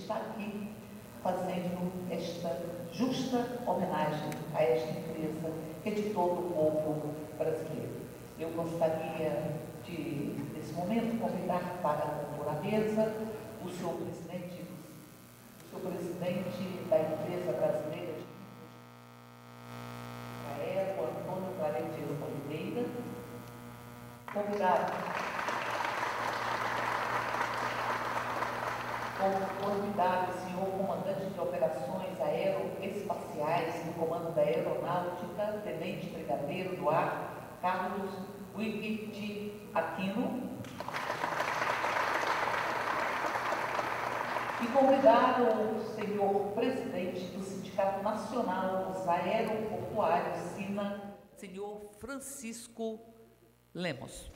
estar aqui fazendo esta justa homenagem a esta empresa que é de todo o povo brasileiro. Eu gostaria de, nesse momento, convidar para compor a mesa o senhor presidente da empresa brasileira de Aero, Antônio Claretiano Oliveira, convidar o senhor comandante de operações aeroespaciais do Comando da Aeronáutica, tenente brigadeiro do ar, Carlos Wigg de Aquino, e convidar o senhor presidente do Sindicato Nacional dos Aeroportuários, SINA, senhor Francisco Lemos.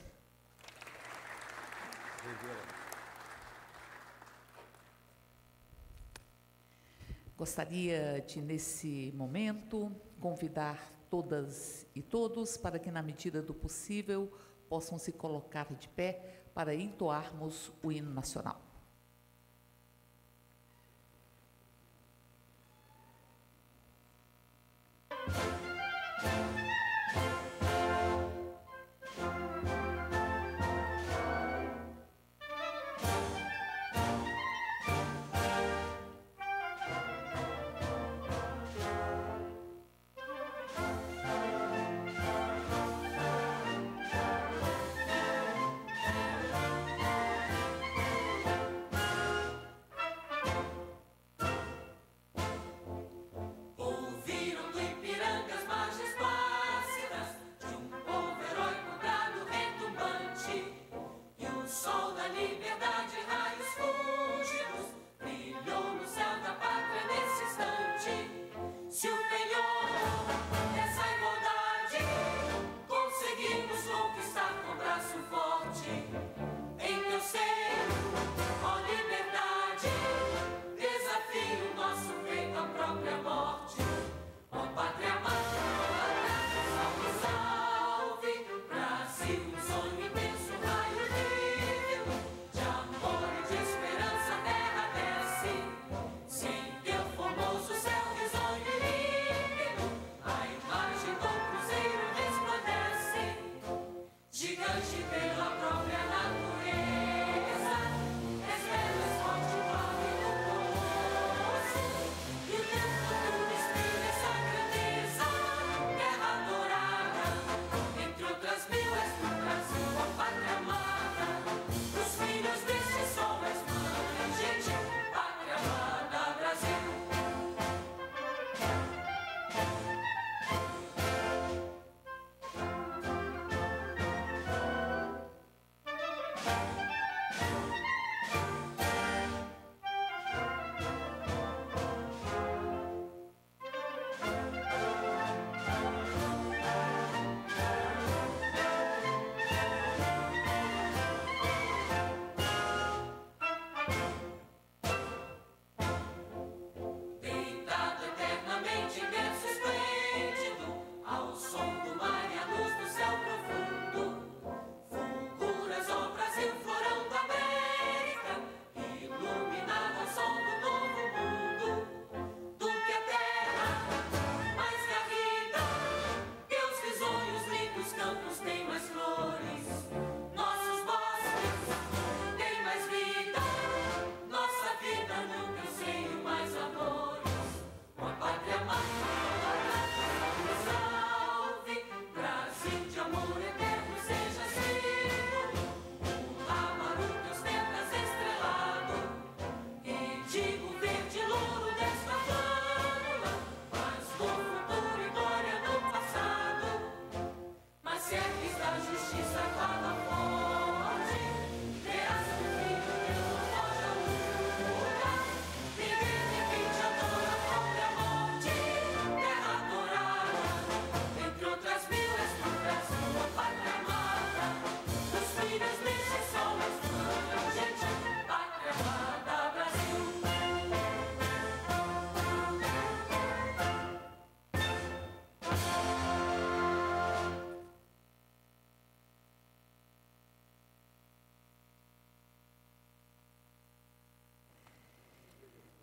Gostaria de, nesse momento, convidar todas e todos para que, na medida do possível, possam se colocar de pé para entoarmos o hino nacional.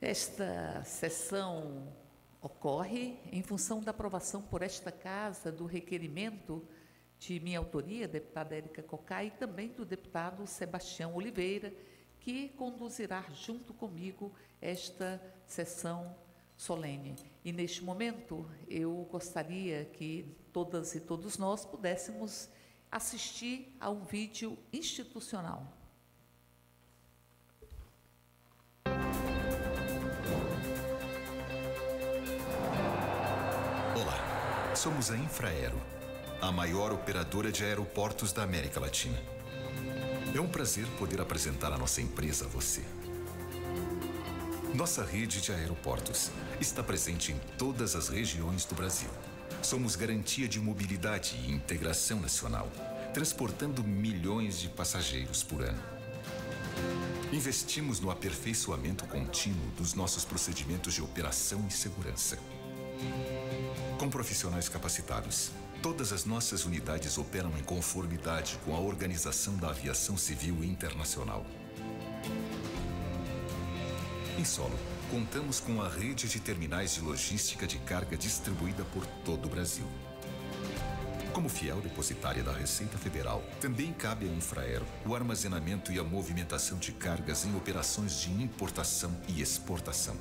Esta sessão ocorre em função da aprovação por esta Casa do requerimento de minha autoria, deputada Érica Cocá, e também do deputado Sebastião Oliveira, que conduzirá junto comigo esta sessão solene. E neste momento eu gostaria que todas e todos nós pudéssemos assistir a um vídeo institucional. Olá, somos a Infraero, a maior operadora de aeroportos da América Latina. É um prazer poder apresentar a nossa empresa a você. Nossa rede de aeroportos está presente em todas as regiões do Brasil. Somos garantia de mobilidade e integração nacional, transportando milhões de passageiros por ano. Investimos no aperfeiçoamento contínuo dos nossos procedimentos de operação e segurança. Com profissionais capacitados, todas as nossas unidades operam em conformidade com a Organização da Aviação Civil Internacional. Em solo, contamos com a rede de terminais de logística de carga distribuída por todo o Brasil. Como fiel depositária da Receita Federal, também cabe à Infraero o armazenamento e a movimentação de cargas em operações de importação e exportação.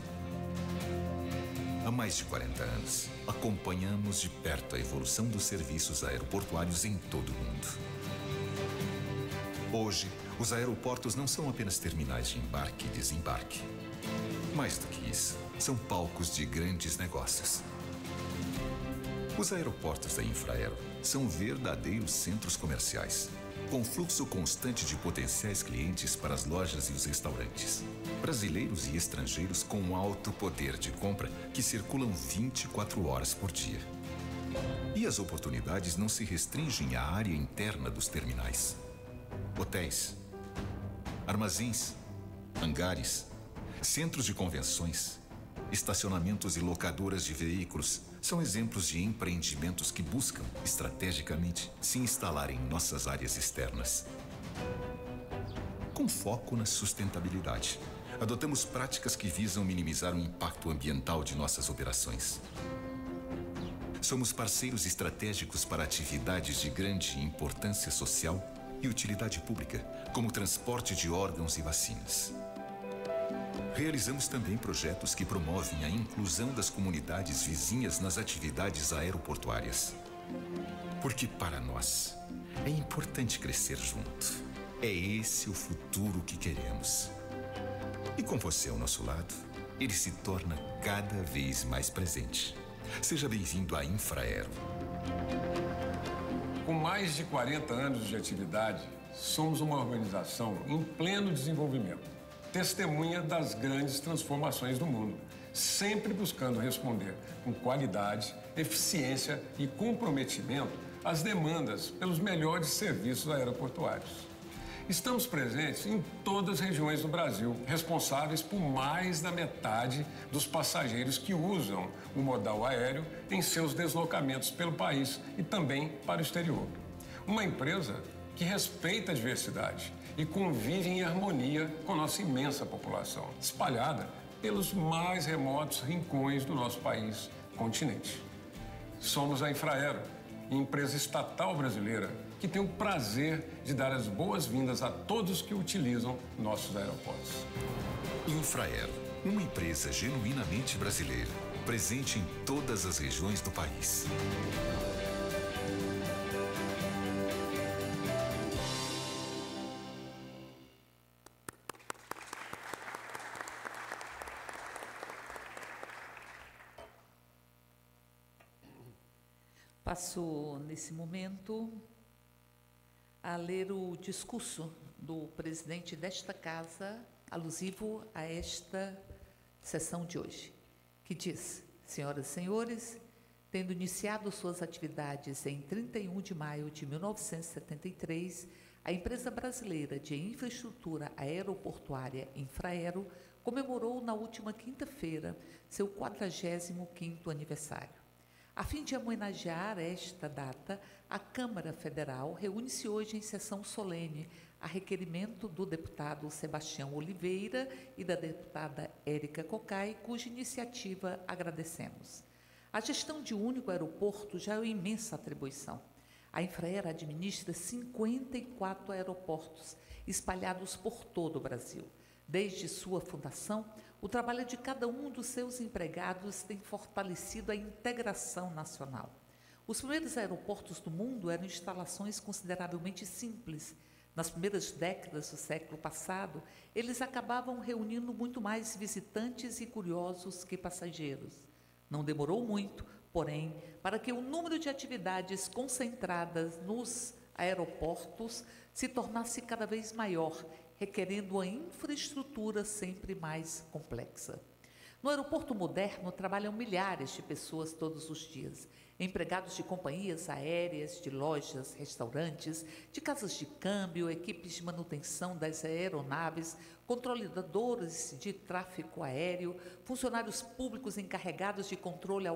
Há mais de 40 anos, acompanhamos de perto a evolução dos serviços aeroportuários em todo o mundo. Hoje, os aeroportos não são apenas terminais de embarque e desembarque. Mais do que isso, são palcos de grandes negócios. Os aeroportos da Infraero são verdadeiros centros comerciais, com fluxo constante de potenciais clientes para as lojas e os restaurantes. Brasileiros e estrangeiros com alto poder de compra que circulam 24 horas por dia. E as oportunidades não se restringem à área interna dos terminais. Hotéis, armazéns, hangares, centros de convenções, estacionamentos e locadoras de veículos são exemplos de empreendimentos que buscam, estrategicamente, se instalar em nossas áreas externas. Com foco na sustentabilidade, adotamos práticas que visam minimizar o impacto ambiental de nossas operações. Somos parceiros estratégicos para atividades de grande importância social e utilidade pública, como transporte de órgãos e vacinas. Realizamos também projetos que promovem a inclusão das comunidades vizinhas nas atividades aeroportuárias. Porque para nós é importante crescer junto. É esse o futuro que queremos. E com você ao nosso lado, ele se torna cada vez mais presente. Seja bem-vindo à Infraero. Com mais de 40 anos de atividade, somos uma organização em pleno desenvolvimento, testemunha das grandes transformações do mundo, sempre buscando responder com qualidade, eficiência e comprometimento às demandas pelos melhores serviços aeroportuários. Estamos presentes em todas as regiões do Brasil, responsáveis por mais da metade dos passageiros que usam o modal aéreo em seus deslocamentos pelo país e também para o exterior. Uma empresa que respeita a diversidade e convive em harmonia com nossa imensa população, espalhada pelos mais remotos rincões do nosso país, continente. Somos a Infraero, empresa estatal brasileira que tem o prazer de dar as boas-vindas a todos que utilizam nossos aeroportos. Infraero, uma empresa genuinamente brasileira, presente em todas as regiões do país. Passo, nesse momento, a ler o discurso do presidente desta Casa, alusivo a esta sessão de hoje, que diz: senhoras e senhores, tendo iniciado suas atividades em 31 de maio de 1973, a empresa brasileira de infraestrutura aeroportuária Infraero comemorou na última quinta-feira seu 45º aniversário. A fim de homenagear esta data, a Câmara Federal reúne-se hoje em sessão solene, a requerimento do deputado Sebastião Oliveira e da deputada Érica Cocai, cuja iniciativa agradecemos. A gestão de um único aeroporto já é uma imensa atribuição. A Infraero administra 54 aeroportos, espalhados por todo o Brasil. Desde sua fundação, o trabalho de cada um dos seus empregados tem fortalecido a integração nacional. Os primeiros aeroportos do mundo eram instalações consideravelmente simples. Nas primeiras décadas do século passado, eles acabavam reunindo muito mais visitantes e curiosos que passageiros. Não demorou muito, porém, para que o número de atividades concentradas nos aeroportos se tornasse cada vez maior, requerendo uma infraestrutura sempre mais complexa. No aeroporto moderno trabalham milhares de pessoas todos os dias, empregados de companhias aéreas, de lojas, restaurantes, de casas de câmbio, equipes de manutenção das aeronaves, controladores de tráfego aéreo, funcionários públicos encarregados de controle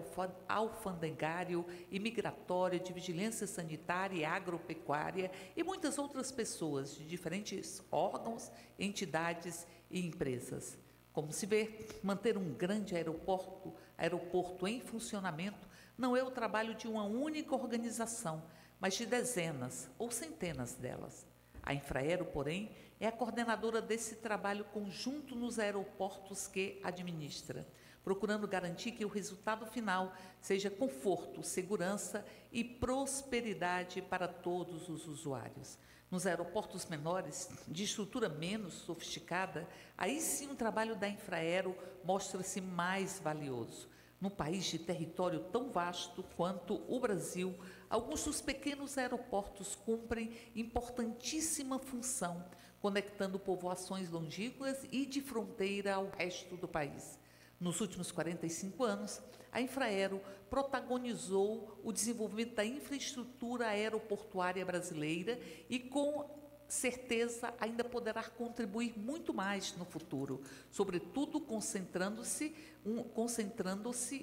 alfandegário e migratório, de vigilância sanitária e agropecuária e muitas outras pessoas de diferentes órgãos, entidades e empresas. Como se vê, manter um grande aeroporto em funcionamento não é o trabalho de uma única organização, mas de dezenas ou centenas delas. A Infraero, porém, é a coordenadora desse trabalho conjunto nos aeroportos que administra, procurando garantir que o resultado final seja conforto, segurança e prosperidade para todos os usuários. Nos aeroportos menores, de estrutura menos sofisticada, aí sim o trabalho da Infraero mostra-se mais valioso. Num país de território tão vasto quanto o Brasil, alguns dos pequenos aeroportos cumprem importantíssima função, conectando povoações longínquas e de fronteira ao resto do país. Nos últimos 45 anos, a Infraero protagonizou o desenvolvimento da infraestrutura aeroportuária brasileira e, com certeza, ainda poderá contribuir muito mais no futuro, sobretudo concentrando-se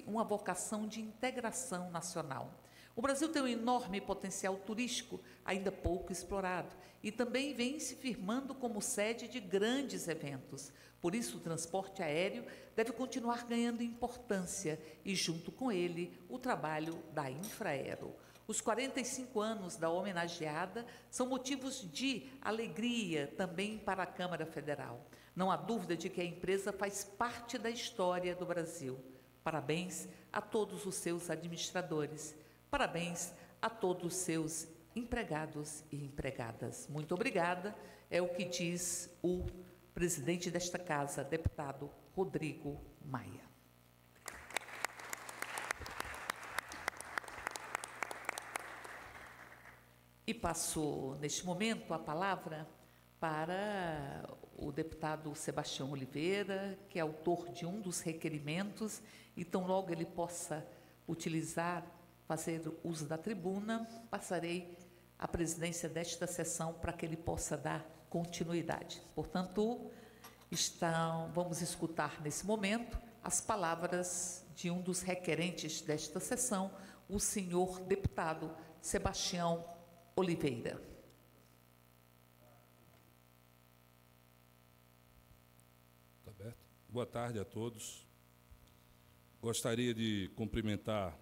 uma vocação de integração nacional. O Brasil tem um enorme potencial turístico, ainda pouco explorado, e também vem se firmando como sede de grandes eventos. Por isso, o transporte aéreo deve continuar ganhando importância e, junto com ele, o trabalho da Infraero. Os 45 anos da homenageada são motivos de alegria também para a Câmara Federal. Não há dúvida de que a empresa faz parte da história do Brasil. Parabéns a todos os seus administradores. Parabéns a todos os seus empregados e empregadas. Muito obrigada, é o que diz o presidente desta casa, deputado Rodrigo Maia. E passo, neste momento, a palavra para o deputado Sebastião Oliveira, que é autor de um dos requerimentos, e tão logo ele possa fazer uso da tribuna, passarei a presidência desta sessão para que ele possa dar continuidade. Portanto, vamos escutar nesse momento as palavras de um dos requerentes desta sessão, o senhor deputado Sebastião Oliveira. Tá aberto? Boa tarde a todos. Gostaria de cumprimentar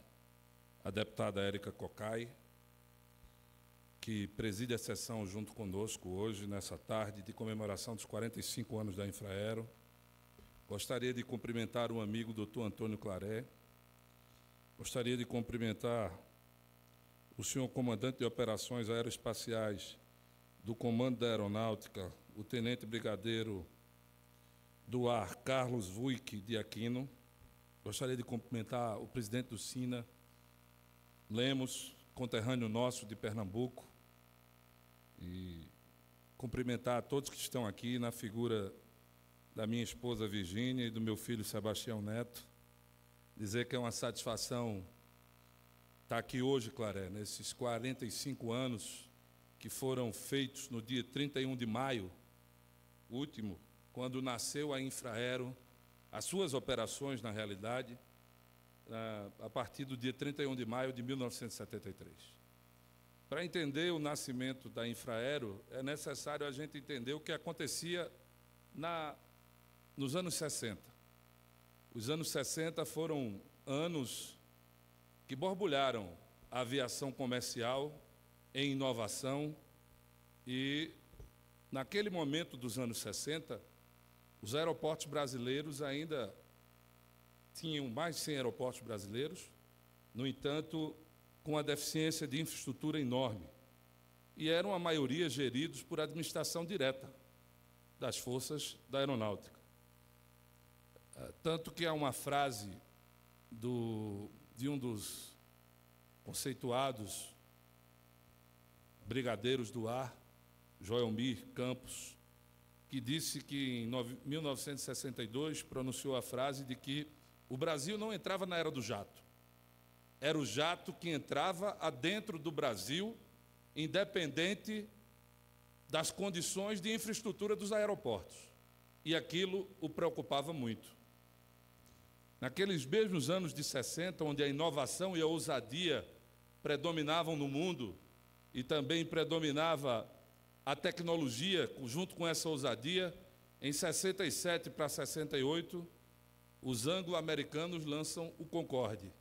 a deputada Érica Cocai, que preside a sessão junto conosco hoje, nessa tarde de comemoração dos 45 anos da Infraero. Gostaria de cumprimentar o amigo doutor Antônio Claré. Gostaria de cumprimentar o senhor comandante de operações aeroespaciais do Comando da Aeronáutica, o tenente brigadeiro do ar Carlos Vuic de Aquino. Gostaria de cumprimentar o presidente do SINA, Lemos, conterrâneo nosso de Pernambuco, e cumprimentar a todos que estão aqui na figura da minha esposa Virgínia e do meu filho Sebastião Neto. Dizer que é uma satisfação estar aqui hoje, Claré, nesses 45 anos que foram feitos no dia 31 de maio, último, quando nasceu a Infraero, as suas operações, na realidade, a partir do dia 31 de maio de 1973. Para entender o nascimento da Infraero, é necessário a gente entender o que acontecia nos anos 60. Os anos 60 foram anos que borbulharam a aviação comercial em inovação e, naquele momento dos anos 60, os aeroportos brasileiros ainda tinham mais de 100 aeroportos brasileiros, no entanto, com a deficiência de infraestrutura enorme, e eram a maioria geridos por administração direta das forças da aeronáutica. Tanto que há uma frase de um dos conceituados brigadeiros do ar, Joelmir Campos, que disse que em 1962 pronunciou a frase de que o Brasil não entrava na era do jato. Era o jato que entrava adentro do Brasil, independente das condições de infraestrutura dos aeroportos. E aquilo o preocupava muito. Naqueles mesmos anos de 60, onde a inovação e a ousadia predominavam no mundo, e também predominava a tecnologia, junto com essa ousadia, em 67 para 68, os anglo-americanos lançam o Concorde.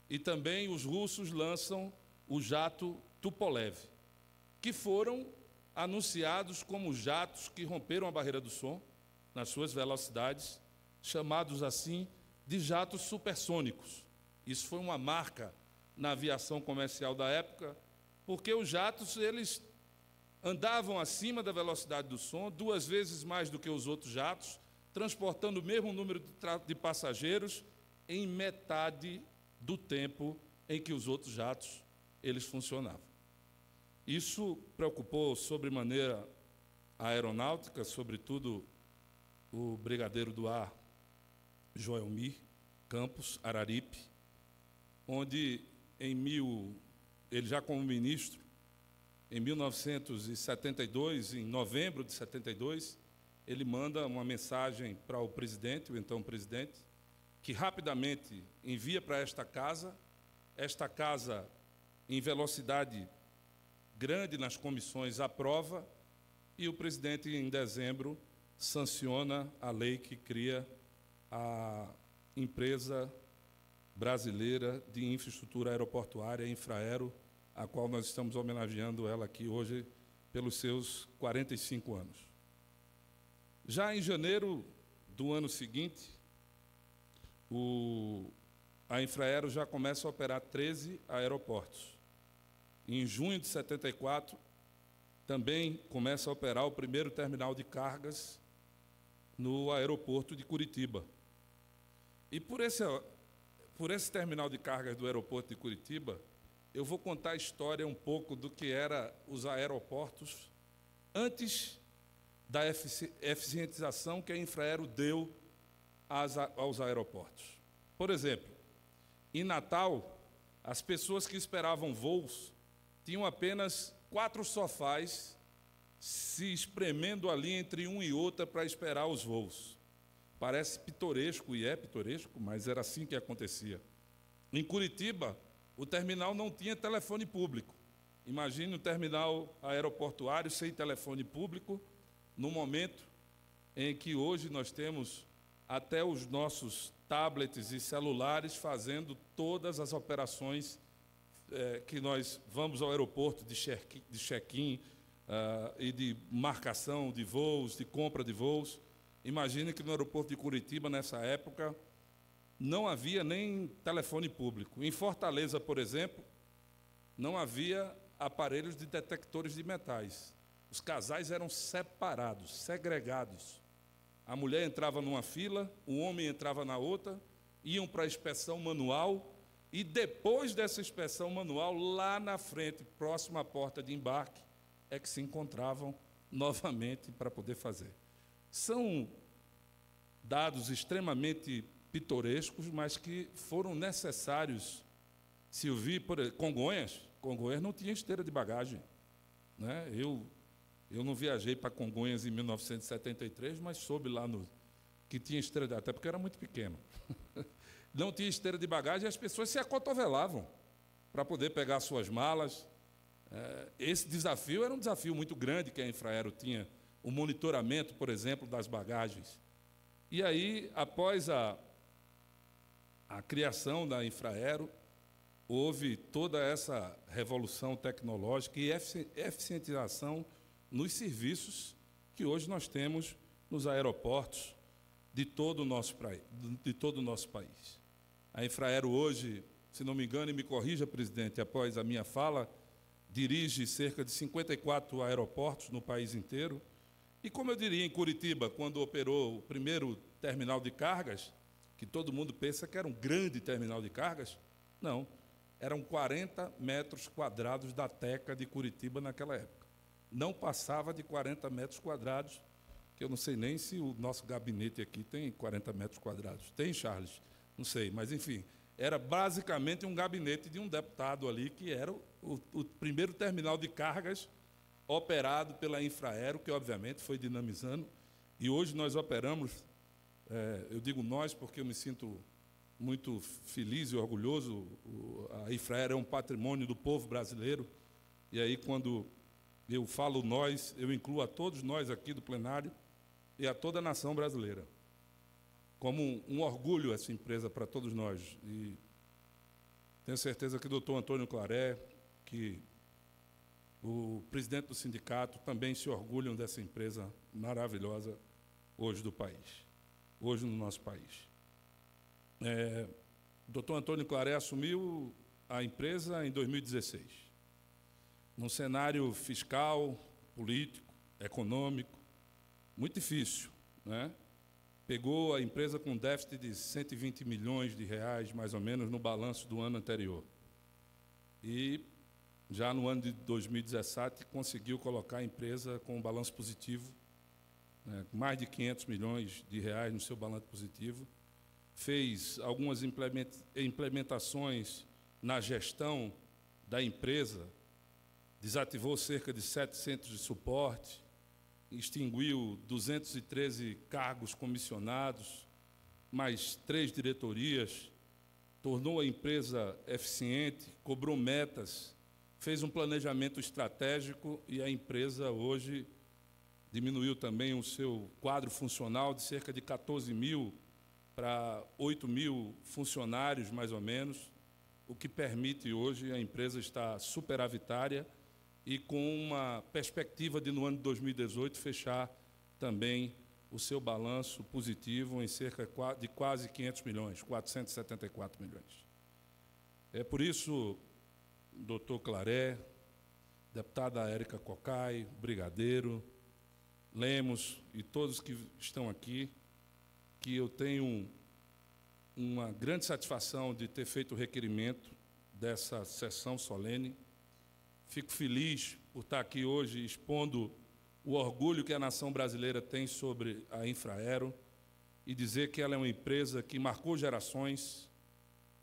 E também os russos lançam o jato Tupolev, que foram anunciados como jatos que romperam a barreira do som nas suas velocidades, chamados assim de jatos supersônicos. Isso foi uma marca na aviação comercial da época, porque os jatos, eles andavam acima da velocidade do som, 2 vezes mais do que os outros jatos, transportando o mesmo número de passageiros em metade do tempo em que os outros jatos eles funcionavam. Isso preocupou sobremaneira a aeronáutica, sobretudo o brigadeiro do ar Joelmir Campos Araripe, onde ele já como ministro, em 1972, em novembro de 72, ele manda uma mensagem para o presidente, o então presidente, que rapidamente envia para esta casa, em velocidade grande nas comissões, aprova, e o presidente, em dezembro, sanciona a lei que cria a empresa brasileira de infraestrutura aeroportuária, Infraero, a qual nós estamos homenageando ela aqui hoje pelos seus 45 anos. Já em janeiro do ano seguinte, a Infraero já começa a operar 13 aeroportos. Em junho de 74, também começa a operar o primeiro terminal de cargas no aeroporto de Curitiba. E por esse terminal de cargas do aeroporto de Curitiba, eu vou contar a história um pouco do que eram os aeroportos antes da eficientização que a Infraero deu aos aeroportos. Por exemplo, em Natal, as pessoas que esperavam voos tinham apenas 4 sofás se espremendo ali entre um e outra para esperar os voos. Parece pitoresco, e é pitoresco, mas era assim que acontecia. Em Curitiba, o terminal não tinha telefone público. Imagine um terminal aeroportuário sem telefone público, no momento em que hoje nós temos até os nossos tablets e celulares fazendo todas as operações que nós vamos ao aeroporto de check-in e de marcação de voos, de compra de voos. Imagine que no aeroporto de Curitiba, nessa época, não havia nem telefone público. Em Fortaleza, por exemplo, não havia aparelhos de detectores de metais. Os casais eram separados, segregados. A mulher entrava numa fila, o homem entrava na outra, iam para a inspeção manual, e depois dessa inspeção manual, lá na frente, próximo à porta de embarque, é que se encontravam novamente para poder fazer. São dados extremamente pitorescos, mas que foram necessários. Se eu vi, por exemplo, Congonhas não tinha esteira de bagagem, né? Eu não viajei para Congonhas em 1973, mas soube lá que tinha esteira de, até porque era muito pequeno. não tinha esteira de bagagem e as pessoas se acotovelavam para poder pegar suas malas. Esse desafio era um desafio muito grande que a Infraero tinha, o monitoramento, por exemplo, das bagagens. E aí, após a criação da Infraero, houve toda essa revolução tecnológica e eficientização nos serviços que hoje nós temos nos aeroportos de todo o nosso país. A Infraero hoje, se não me engano, e me corrija, presidente, após a minha fala, dirige cerca de 54 aeroportos no país inteiro. E, como eu diria, em Curitiba, quando operou o primeiro terminal de cargas, que todo mundo pensa que era um grande terminal de cargas, não, eram 40 metros quadrados da Teca de Curitiba naquela época. Não passava de 40 metros quadrados, que eu não sei nem se o nosso gabinete aqui tem 40 metros quadrados. Tem, Charles? Não sei, mas, enfim, era basicamente um gabinete de um deputado ali, que era o primeiro terminal de cargas operado pela Infraero, que, obviamente, foi dinamizando. E hoje nós operamos, eu digo nós porque eu me sinto muito feliz e orgulhoso, a Infraero é um patrimônio do povo brasileiro, e aí, quando eu falo nós, eu incluo a todos nós aqui do plenário e a toda a nação brasileira, como um orgulho essa empresa para todos nós. E tenho certeza que o doutor Antônio Claré, que o presidente do sindicato, também se orgulham dessa empresa maravilhosa hoje do país, hoje no nosso país. O doutor Antônio Claré assumiu a empresa em 2016, num cenário fiscal, político, econômico, muito difícil, né? Pegou a empresa com um déficit de 120 milhões de reais, mais ou menos, no balanço do ano anterior. E, já no ano de 2017, conseguiu colocar a empresa com um balanço positivo, né, mais de 500 milhões de reais no seu balanço positivo. Fez algumas implementações na gestão da empresa, desativou cerca de 7 centros de suporte, extinguiu 213 cargos comissionados, mais 3 diretorias, tornou a empresa eficiente, cobrou metas, fez um planejamento estratégico e a empresa hoje diminuiu também o seu quadro funcional de cerca de 14 mil para 8 mil funcionários, mais ou menos, o que permite hoje a empresa estar superavitária e com uma perspectiva de, no ano de 2018, fechar também o seu balanço positivo em cerca de quase 500 milhões, 474 milhões. É por isso, doutor Claré, deputada Érica Cocai, brigadeiro, Lemos e todos que estão aqui, que eu tenho uma grande satisfação de ter feito o requerimento dessa sessão solene. Fico feliz por estar aqui hoje expondo o orgulho que a nação brasileira tem sobre a Infraero e dizer que ela é uma empresa que marcou gerações,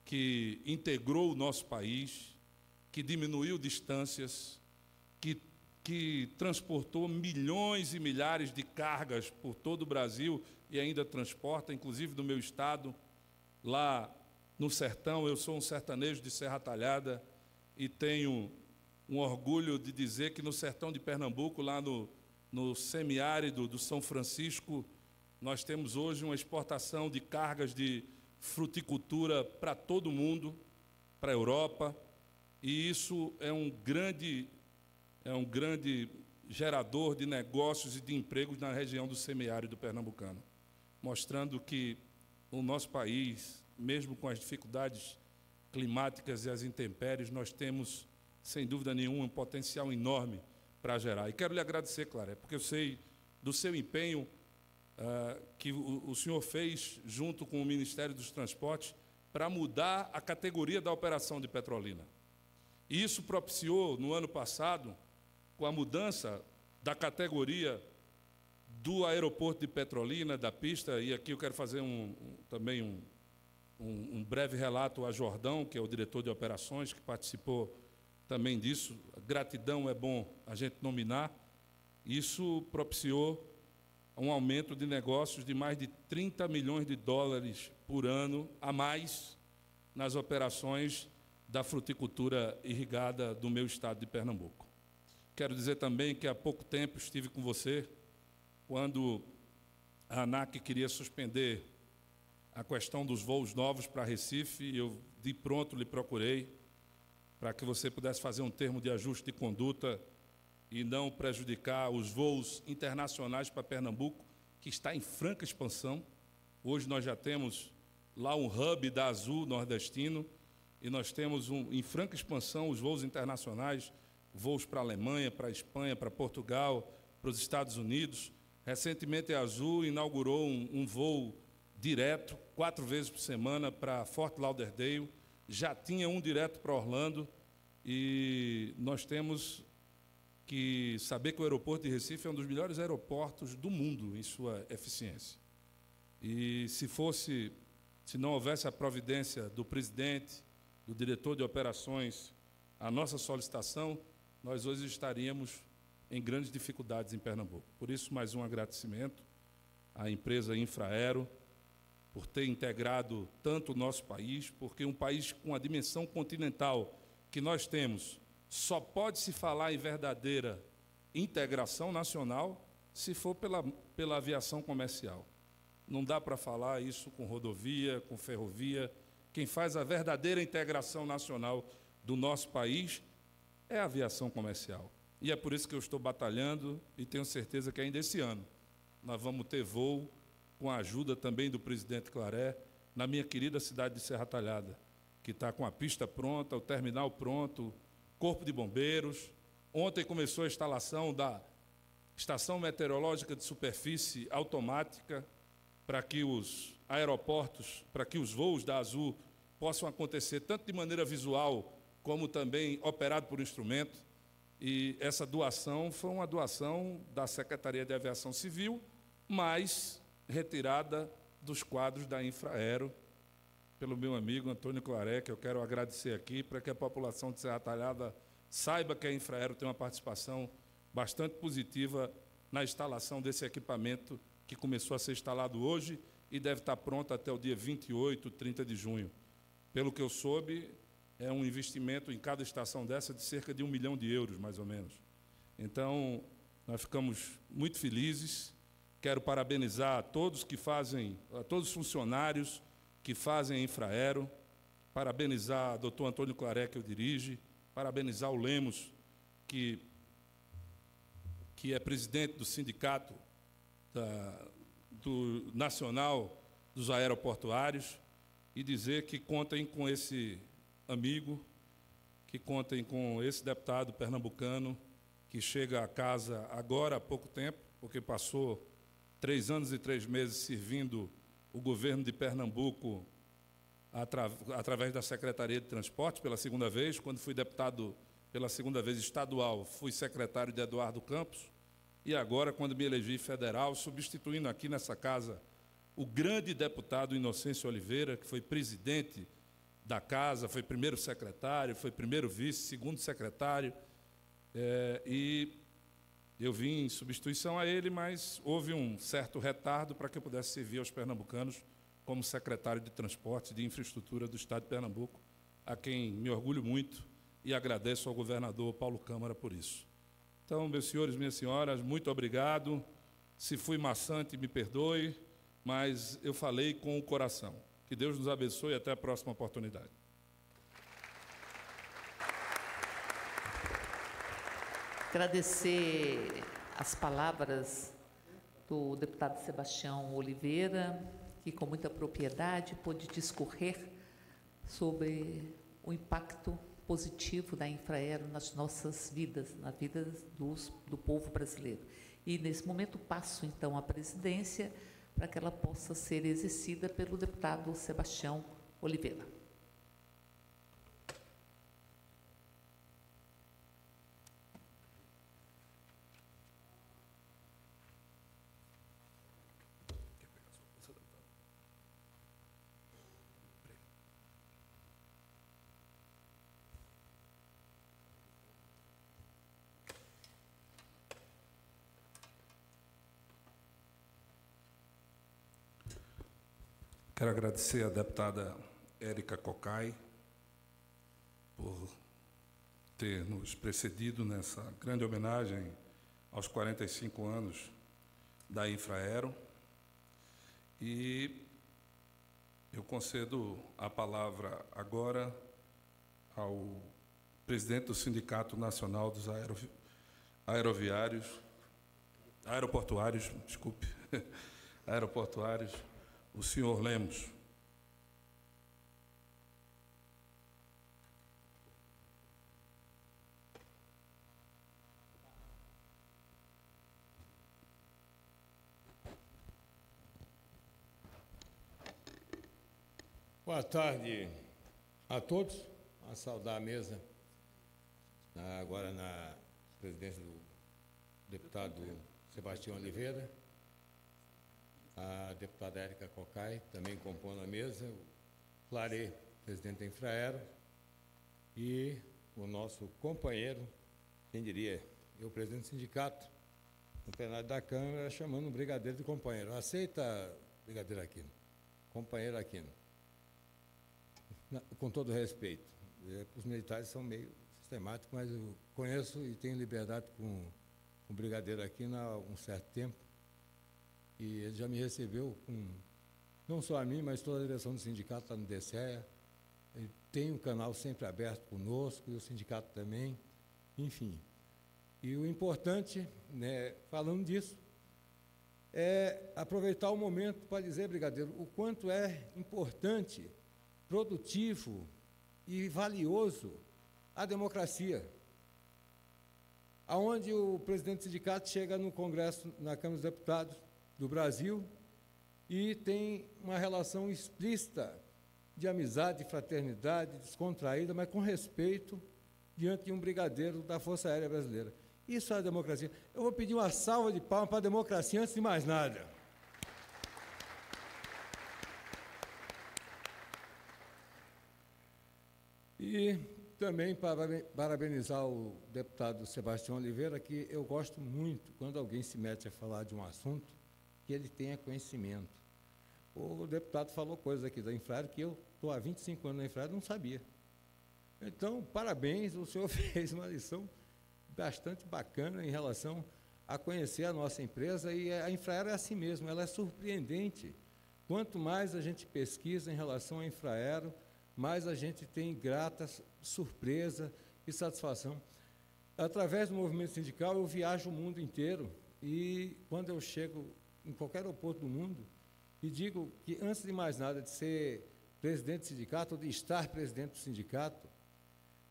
que integrou o nosso país, que diminuiu distâncias, que transportou milhões e milhares de cargas por todo o Brasil e ainda transporta, inclusive do meu estado, lá no sertão. Eu sou um sertanejo de Serra Talhada e tenho um orgulho de dizer que no sertão de Pernambuco, lá no semiárido do São Francisco, nós temos hoje uma exportação de cargas de fruticultura para todo o mundo, para a Europa, e isso é um grande gerador de negócios e de empregos na região do semiárido pernambucano, mostrando que o nosso país, mesmo com as dificuldades climáticas e as intempéries, nós temos, sem dúvida nenhuma, um potencial enorme para gerar. E quero lhe agradecer, Claré, porque eu sei do seu empenho que o senhor fez junto com o Ministério dos Transportes para mudar a categoria da operação de Petrolina. E isso propiciou, no ano passado, com a mudança da categoria do aeroporto de Petrolina, da pista, e aqui eu quero fazer também um breve relato a Jordão, que é o diretor de operações, que participou também disso. Gratidão é bom a gente nominar. Isso propiciou um aumento de negócios de mais de 30 milhões de dólares por ano a mais nas operações da fruticultura irrigada do meu estado de Pernambuco. Quero dizer também que há pouco tempo estive com você quando a ANAC queria suspender a questão dos voos novos para Recife, e eu de pronto lhe procurei para que você pudesse fazer um termo de ajuste de conduta e não prejudicar os voos internacionais para Pernambuco, que está em franca expansão. Hoje nós já temos lá um hub da Azul nordestino, e nós temos em franca expansão os voos internacionais, voos para a Alemanha, para a Espanha, para Portugal, para os Estados Unidos. Recentemente a Azul inaugurou um voo direto, 4 vezes por semana, para Fort Lauderdale, já tinha um direto para Orlando, e nós temos que saber que o aeroporto de Recife é um dos melhores aeroportos do mundo em sua eficiência. E se não houvesse a providência do presidente, do diretor de operações, a nossa solicitação, nós hoje estaríamos em grandes dificuldades em Pernambuco. Por isso, mais um agradecimento à empresa Infraero por ter integrado tanto o nosso país, porque um país com a dimensão continental que nós temos só pode se falar em verdadeira integração nacional se for pela aviação comercial. Não dá para falar isso com rodovia, com ferrovia. Quem faz a verdadeira integração nacional do nosso país é a aviação comercial. E é por isso que eu estou batalhando, e tenho certeza que ainda esse ano nós vamos ter voo, com a ajuda também do presidente Claré, na minha querida cidade de Serra Talhada, que está com a pista pronta, o terminal pronto, Corpo de Bombeiros. Ontem começou a instalação da estação meteorológica de superfície automática para que os aeroportos, para que os voos da Azul possam acontecer tanto de maneira visual como também operado por instrumento. E essa doação foi uma doação da Secretaria de Aviação Civil, mas retirada dos quadros da Infraero, pelo meu amigo Antônio Claré, que eu quero agradecer aqui, para que a população de Serra Talhada saiba que a Infraero tem uma participação bastante positiva na instalação desse equipamento, que começou a ser instalado hoje e deve estar pronto até o dia 28, 30 de junho. Pelo que eu soube, é um investimento em cada estação dessa de cerca de €1 milhão, mais ou menos. Então, nós ficamos muito felizes. Quero parabenizar a todos a todos os funcionários que fazem a Infraero, parabenizar o doutor Antônio Claré, que eu dirige, parabenizar o Lemos, que é presidente do sindicato do Nacional dos Aeroportuários, e dizer que contem com esse amigo, que contem com esse deputado pernambucano, que chega a casa agora há pouco tempo, porque passou 3 anos e 3 meses servindo o governo de Pernambuco através da Secretaria de Transporte pela segunda vez. Quando fui deputado pela segunda vez estadual, fui secretário de Eduardo Campos, e agora, quando me elegi federal, substituindo aqui nessa casa o grande deputado Inocêncio Oliveira, que foi presidente da casa, foi primeiro secretário, foi primeiro vice, segundo secretário, e eu vim em substituição a ele, mas houve um certo retardo para que eu pudesse servir aos pernambucanos como secretário de Transporte e de Infraestrutura do Estado de Pernambuco, a quem me orgulho muito e agradeço ao governador Paulo Câmara por isso. Então, meus senhores, minhas senhoras, muito obrigado. Se fui maçante, me perdoe, mas eu falei com o coração. Que Deus nos abençoe e até a próxima oportunidade. Agradecer as palavras do deputado Sebastião Oliveira, que com muita propriedade pôde discorrer sobre o impacto positivo da Infraero nas nossas vidas, na vida do povo brasileiro. E, nesse momento, passo, então, a presidência para que ela possa ser exercida pelo deputado Sebastião Oliveira. Quero agradecer à deputada Érica Cocai por ter nos precedido nessa grande homenagem aos 45 anos da Infraero. E eu concedo a palavra agora ao presidente do Sindicato Nacional dos Aeroportuários, o senhor Lemos. Boa tarde a todos. A saudar a mesa, agora na presidência do deputado Sebastião Oliveira, a deputada Érica Cocai, também compondo a mesa, o Clarê, presidente da Infraero, e o nosso companheiro, quem diria, eu, presidente do sindicato, no plenário da Câmara, chamando o brigadeiro de companheiro. Aceita, brigadeiro Aquino? Companheiro Aquino. Com todo respeito. Os militares são meio sistemáticos, mas eu conheço e tenho liberdade com o brigadeiro Aquino há um certo tempo. E ele já me recebeu, não só a mim, mas toda a direção do sindicato lá no DCEA. Ele tem um canal sempre aberto conosco, e o sindicato também, enfim. E o importante, né, falando disso, é aproveitar o momento para dizer, brigadeiro, o quanto é importante, produtivo e valioso a democracia. Aonde o presidente do sindicato chega no Congresso, na Câmara dos Deputados do Brasil, e tem uma relação explícita de amizade, de fraternidade, descontraída, mas com respeito, diante de um brigadeiro da Força Aérea Brasileira. Isso é a democracia. Eu vou pedir uma salva de palmas para a democracia antes de mais nada. E também parabenizar o deputado Sebastião Oliveira, que eu gosto muito quando alguém se mete a falar de um assunto que ele tenha conhecimento. O deputado falou coisas aqui da Infraero que eu estou há 25 anos na Infraero e não sabia. Então, parabéns, o senhor fez uma lição bastante bacana em relação a conhecer a nossa empresa, e a Infraero é assim mesmo, ela é surpreendente. Quanto mais a gente pesquisa em relação à Infraero, mais a gente tem grata surpresa e satisfação. Através do movimento sindical, eu viajo o mundo inteiro, e quando eu chego em qualquer aeroporto do mundo, e digo que, antes de mais nada, de ser presidente do sindicato, ou de estar presidente do sindicato,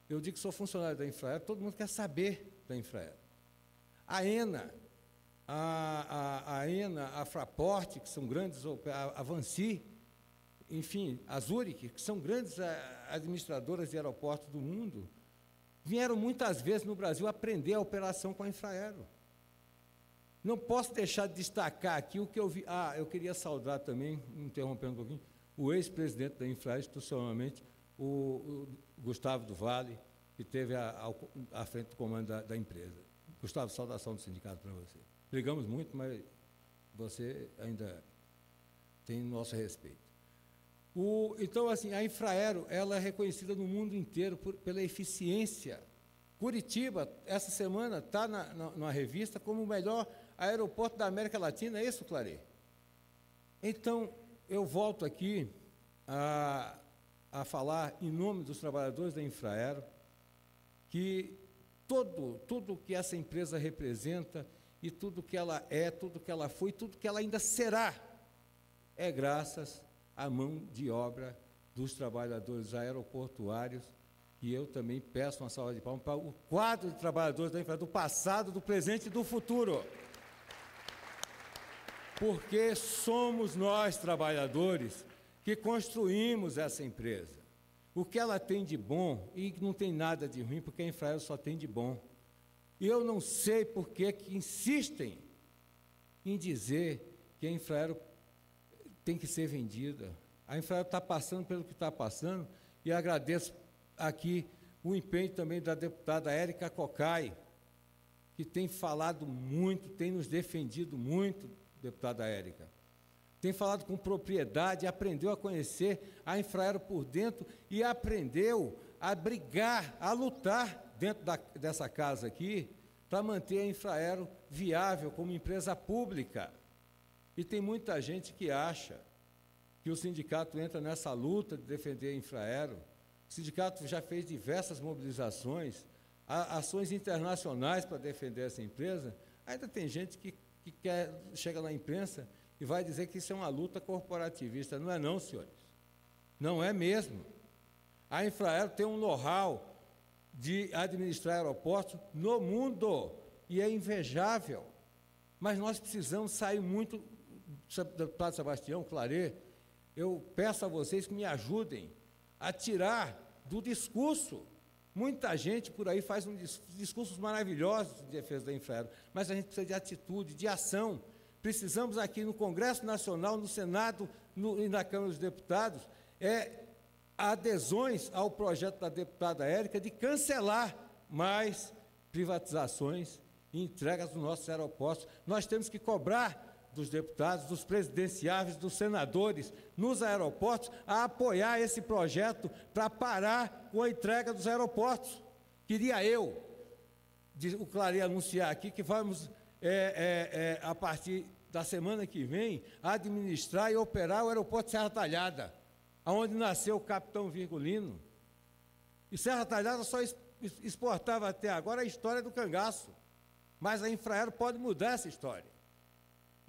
eu digo que sou funcionário da Infraero, todo mundo quer saber da Infraero. A ENA, a Fraport, que são grandes, a Vansi, enfim, a Zurich, que são grandes administradoras de aeroportos do mundo, vieram muitas vezes no Brasil aprender a operação com a Infraero. Não posso deixar de destacar aqui o que eu vi. Eu queria saudar também, interrompendo um pouquinho, o ex-presidente da Infraero, institucionalmente, o Gustavo do Vale, que esteve à frente do comando da empresa. Gustavo, saudação do sindicato para você. Brigamos muito, mas você ainda tem nosso respeito. Então, assim, a Infraero, ela é reconhecida no mundo inteiro pela eficiência. Curitiba, essa semana, está na revista como o melhor aeroporto da América Latina, é isso, Clarê? Então, eu volto aqui a falar em nome dos trabalhadores da Infraero, que tudo que essa empresa representa, e tudo que ela é, tudo que ela foi, tudo que ela ainda será, é graças à mão de obra dos trabalhadores aeroportuários, e eu também peço uma salva de palmas para o quadro de trabalhadores da Infraero, do passado, do presente e do futuro. Porque somos nós, trabalhadores, que construímos essa empresa. O que ela tem de bom, e não tem nada de ruim, porque a Infraero só tem de bom. E eu não sei por que insistem em dizer que a Infraero tem que ser vendida. A Infraero está passando pelo que está passando, e agradeço aqui o empenho também da deputada Érica Cocai, que tem falado muito, tem nos defendido muito, deputada Érica. tem falado com propriedade, aprendeu a conhecer a Infraero por dentro e aprendeu a brigar, a lutar dentro dessa casa aqui para manter a Infraero viável como empresa pública. E tem muita gente que acha que o sindicato entra nessa luta de defender a Infraero. O sindicato já fez diversas mobilizações, ações internacionais para defender essa empresa. Ainda tem gente que chega na imprensa e vai dizer que isso é uma luta corporativista. Não é não, senhores. Não é mesmo. A Infraero tem um know-how de administrar aeroportos no mundo e é invejável. Mas nós precisamos sair muito, deputado Sebastião Claret, eu peço a vocês que me ajudem a tirar do discurso. Muita gente por aí faz discursos maravilhosos de defesa da Infraero, mas a gente precisa de atitude, de ação. Precisamos aqui no Congresso Nacional, no Senado e na Câmara dos Deputados, adesões ao projeto da deputada Érica de cancelar mais privatizações e entregas dos nossos aeroportos. Nós temos que cobrar dos deputados, dos presidenciáveis, dos senadores, nos aeroportos, a apoiar esse projeto para parar com a entrega dos aeroportos. Queria o Claret anunciar aqui que vamos, a partir da semana que vem, administrar e operar o aeroporto de Serra Talhada, onde nasceu o Capitão Virgulino. E Serra Talhada só exportava até agora a história do cangaço, mas a Infraero pode mudar essa história.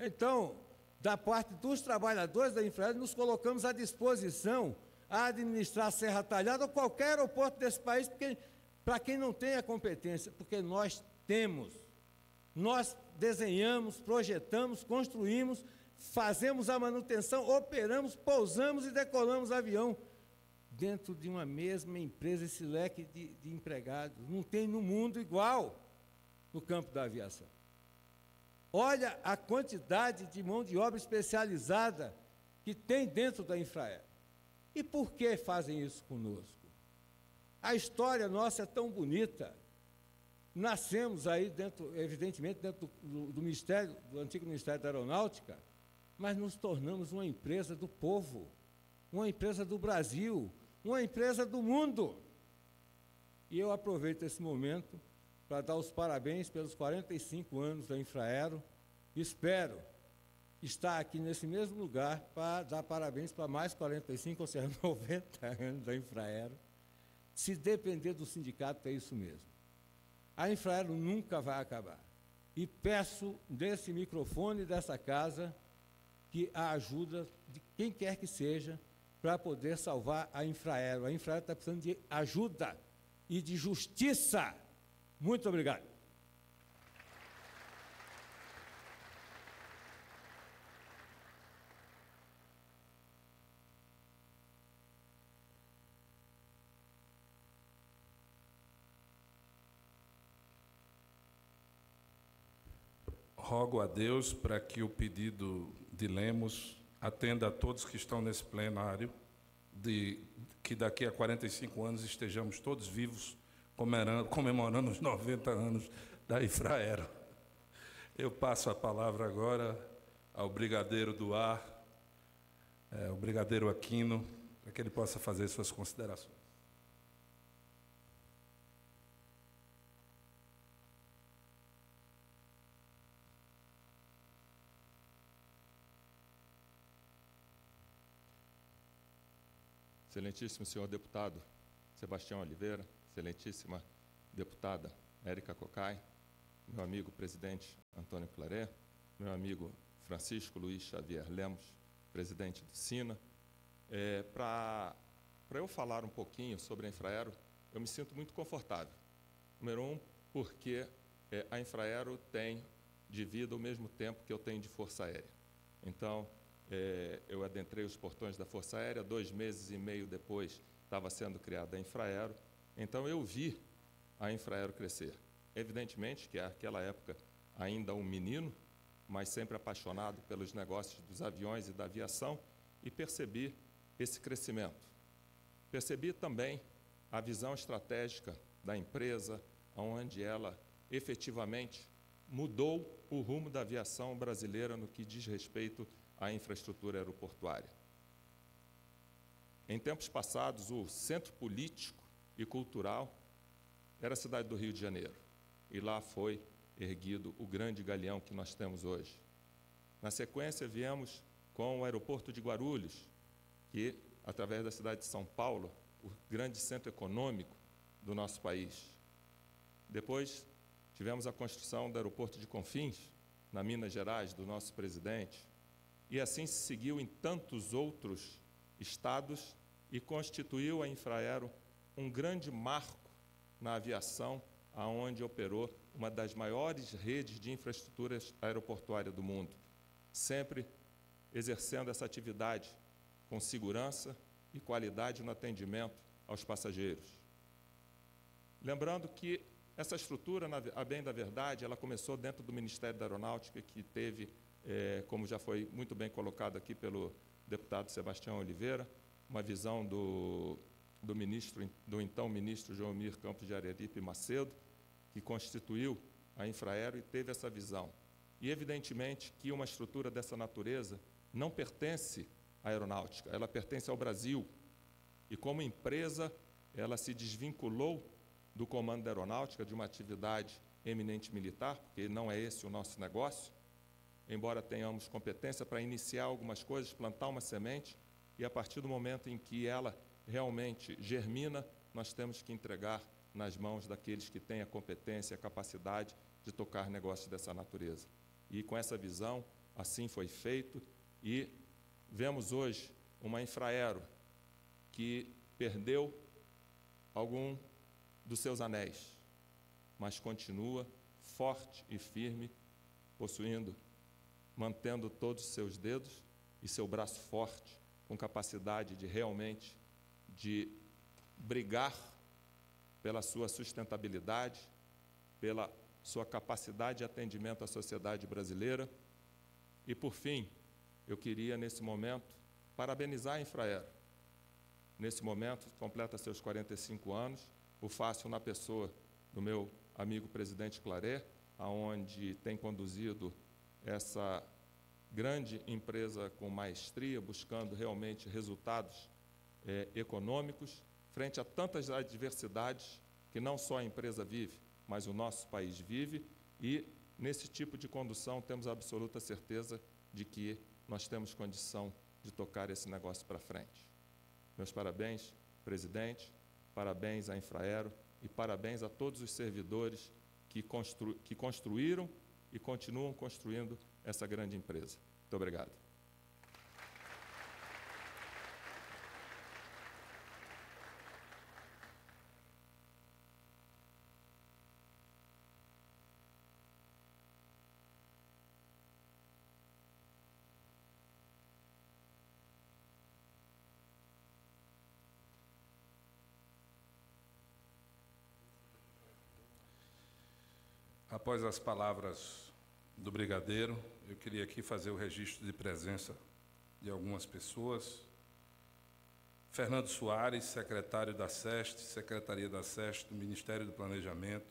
Então, da parte dos trabalhadores da Infraero, nos colocamos à disposição a administrar Serra Talhada ou qualquer aeroporto desse país, para quem não tem a competência, porque nós temos. Nós desenhamos, projetamos, construímos, fazemos a manutenção, operamos, pousamos e decolamos avião dentro de uma mesma empresa, esse leque de empregados. Não tem no mundo igual no campo da aviação. Olha a quantidade de mão de obra especializada que tem dentro da Infraero. E por que fazem isso conosco? A história nossa é tão bonita. Nascemos aí, evidentemente, dentro do Ministério, do antigo Ministério da Aeronáutica, mas nos tornamos uma empresa do povo, uma empresa do Brasil, uma empresa do mundo. E eu aproveito esse momento para dar os parabéns pelos 45 anos da Infraero. Espero estar aqui nesse mesmo lugar para dar parabéns para mais 45, ou seja, 90 anos da Infraero. Se depender do sindicato, é isso mesmo. A Infraero nunca vai acabar. E peço desse microfone, dessa casa, que a ajuda de quem quer que seja para poder salvar a Infraero. A Infraero está precisando de ajuda e de justiça. Muito obrigado. Rogo a Deus para que o pedido de Lemos atenda a todos que estão nesse plenário, que daqui a 45 anos estejamos todos vivos, comemorando os 90 anos da Infraero. Eu passo a palavra agora ao brigadeiro do ar, o brigadeiro Aquino, para que ele possa fazer suas considerações. Excelentíssimo senhor deputado Sebastião Oliveira, excelentíssima deputada Érica Cocai, meu amigo presidente Antônio Claret, meu amigo Francisco Luiz Xavier Lemos, presidente do SINA. Para eu falar um pouquinho sobre a Infraero, eu me sinto muito confortável. Número um, porque a Infraero tem de vida o mesmo tempo que eu tenho de Força Aérea. Então, eu adentrei os portões da Força Aérea, 2 meses e meio depois estava sendo criada a Infraero, então eu vi a Infraero crescer. Evidentemente que naquela época ainda um menino, mas sempre apaixonado pelos negócios dos aviões e da aviação, e percebi esse crescimento. Percebi também a visão estratégica da empresa, onde ela efetivamente mudou o rumo da aviação brasileira no que diz respeito à infraestrutura aeroportuária. Em tempos passados, o centro político e cultural era a cidade do Rio de Janeiro, e lá foi erguido o grande galeão que nós temos hoje. Na sequência, viemos com o aeroporto de Guarulhos, que, através da cidade de São Paulo, o grande centro econômico do nosso país. Depois, tivemos a construção do aeroporto de Confins, na Minas Gerais, do nosso presidente, e assim se seguiu em tantos outros estados e constituiu a Infraero um grande marco na aviação, aonde operou uma das maiores redes de infraestruturas aeroportuária do mundo, sempre exercendo essa atividade com segurança e qualidade no atendimento aos passageiros. Lembrando que essa estrutura, a bem da verdade, ela começou dentro do Ministério da Aeronáutica, que teve, como já foi muito bem colocado aqui pelo deputado Sebastião Oliveira, uma visão do então ministro Joelmir Campos de Araripe Macedo, que constituiu a Infraero e teve essa visão. E, evidentemente, que uma estrutura dessa natureza não pertence à aeronáutica, ela pertence ao Brasil. E, como empresa, ela se desvinculou do comando da aeronáutica, de uma atividade eminente militar, porque não é esse o nosso negócio, embora tenhamos competência para iniciar algumas coisas, plantar uma semente, e a partir do momento em que ela realmente germina, nós temos que entregar nas mãos daqueles que têm a competência e a capacidade de tocar negócios dessa natureza. E com essa visão, assim foi feito, e vemos hoje uma Infraero que perdeu algum dos seus anéis, mas continua forte e firme, mantendo todos os seus dedos e seu braço forte, com capacidade de realmente de brigar pela sua sustentabilidade, pela sua capacidade de atendimento à sociedade brasileira. E, por fim, eu queria, nesse momento, parabenizar a Infraero. Nesse momento, completa seus 45 anos, o faço na pessoa do meu amigo presidente Claret, aonde tem conduzido essa grande empresa com maestria, buscando realmente resultados econômicos, frente a tantas adversidades que não só a empresa vive, mas o nosso país vive, e nesse tipo de condução temos a absoluta certeza de que nós temos condição de tocar esse negócio para frente. Meus parabéns, presidente, parabéns à Infraero e parabéns a todos os servidores que construíram e continuam construindo essa grande empresa. Muito obrigado. Após as palavras do brigadeiro, eu queria aqui fazer o registro de presença de algumas pessoas. Fernando Soares, secretário da SEST, Secretaria da SEST do Ministério do Planejamento.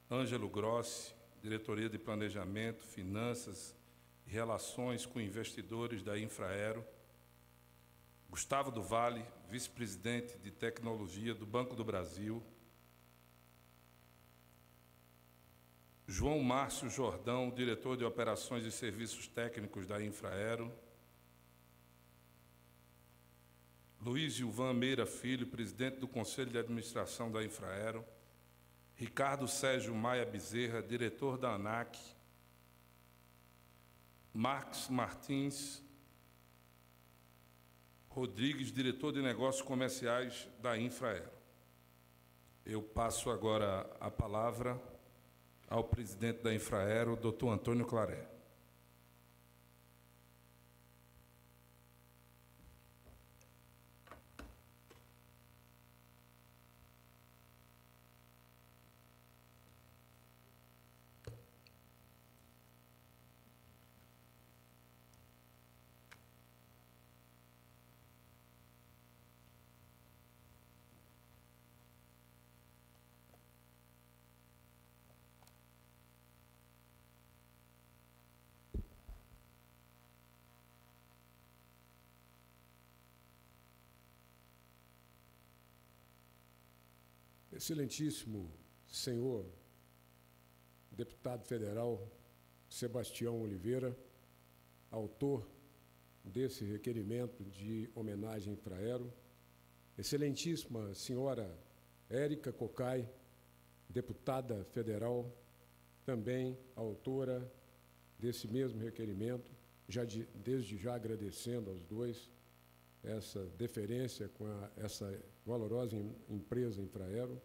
Ângelo Grossi, Diretoria de Planejamento, Finanças e Relações com Investidores da Infraero. Gustavo do Vale, vice-presidente de Tecnologia do Banco do Brasil. João Márcio Jordão, diretor de Operações e Serviços Técnicos da Infraero. Luiz Gilvan Meira Filho, presidente do Conselho de Administração da Infraero. Ricardo Sérgio Maia Bezerra, diretor da ANAC. Marcos Martins Rodrigues, diretor de Negócios Comerciais da Infraero. Eu passo agora a palavra ao presidente da Infraero, Dr. Antônio Claret. Excelentíssimo senhor deputado federal Sebastião Oliveira, autor desse requerimento de homenagem à Infraero, excelentíssima senhora Érica Cocai, deputada federal, também autora desse mesmo requerimento, desde já agradecendo aos dois essa deferência com essa valorosa empresa Infraero,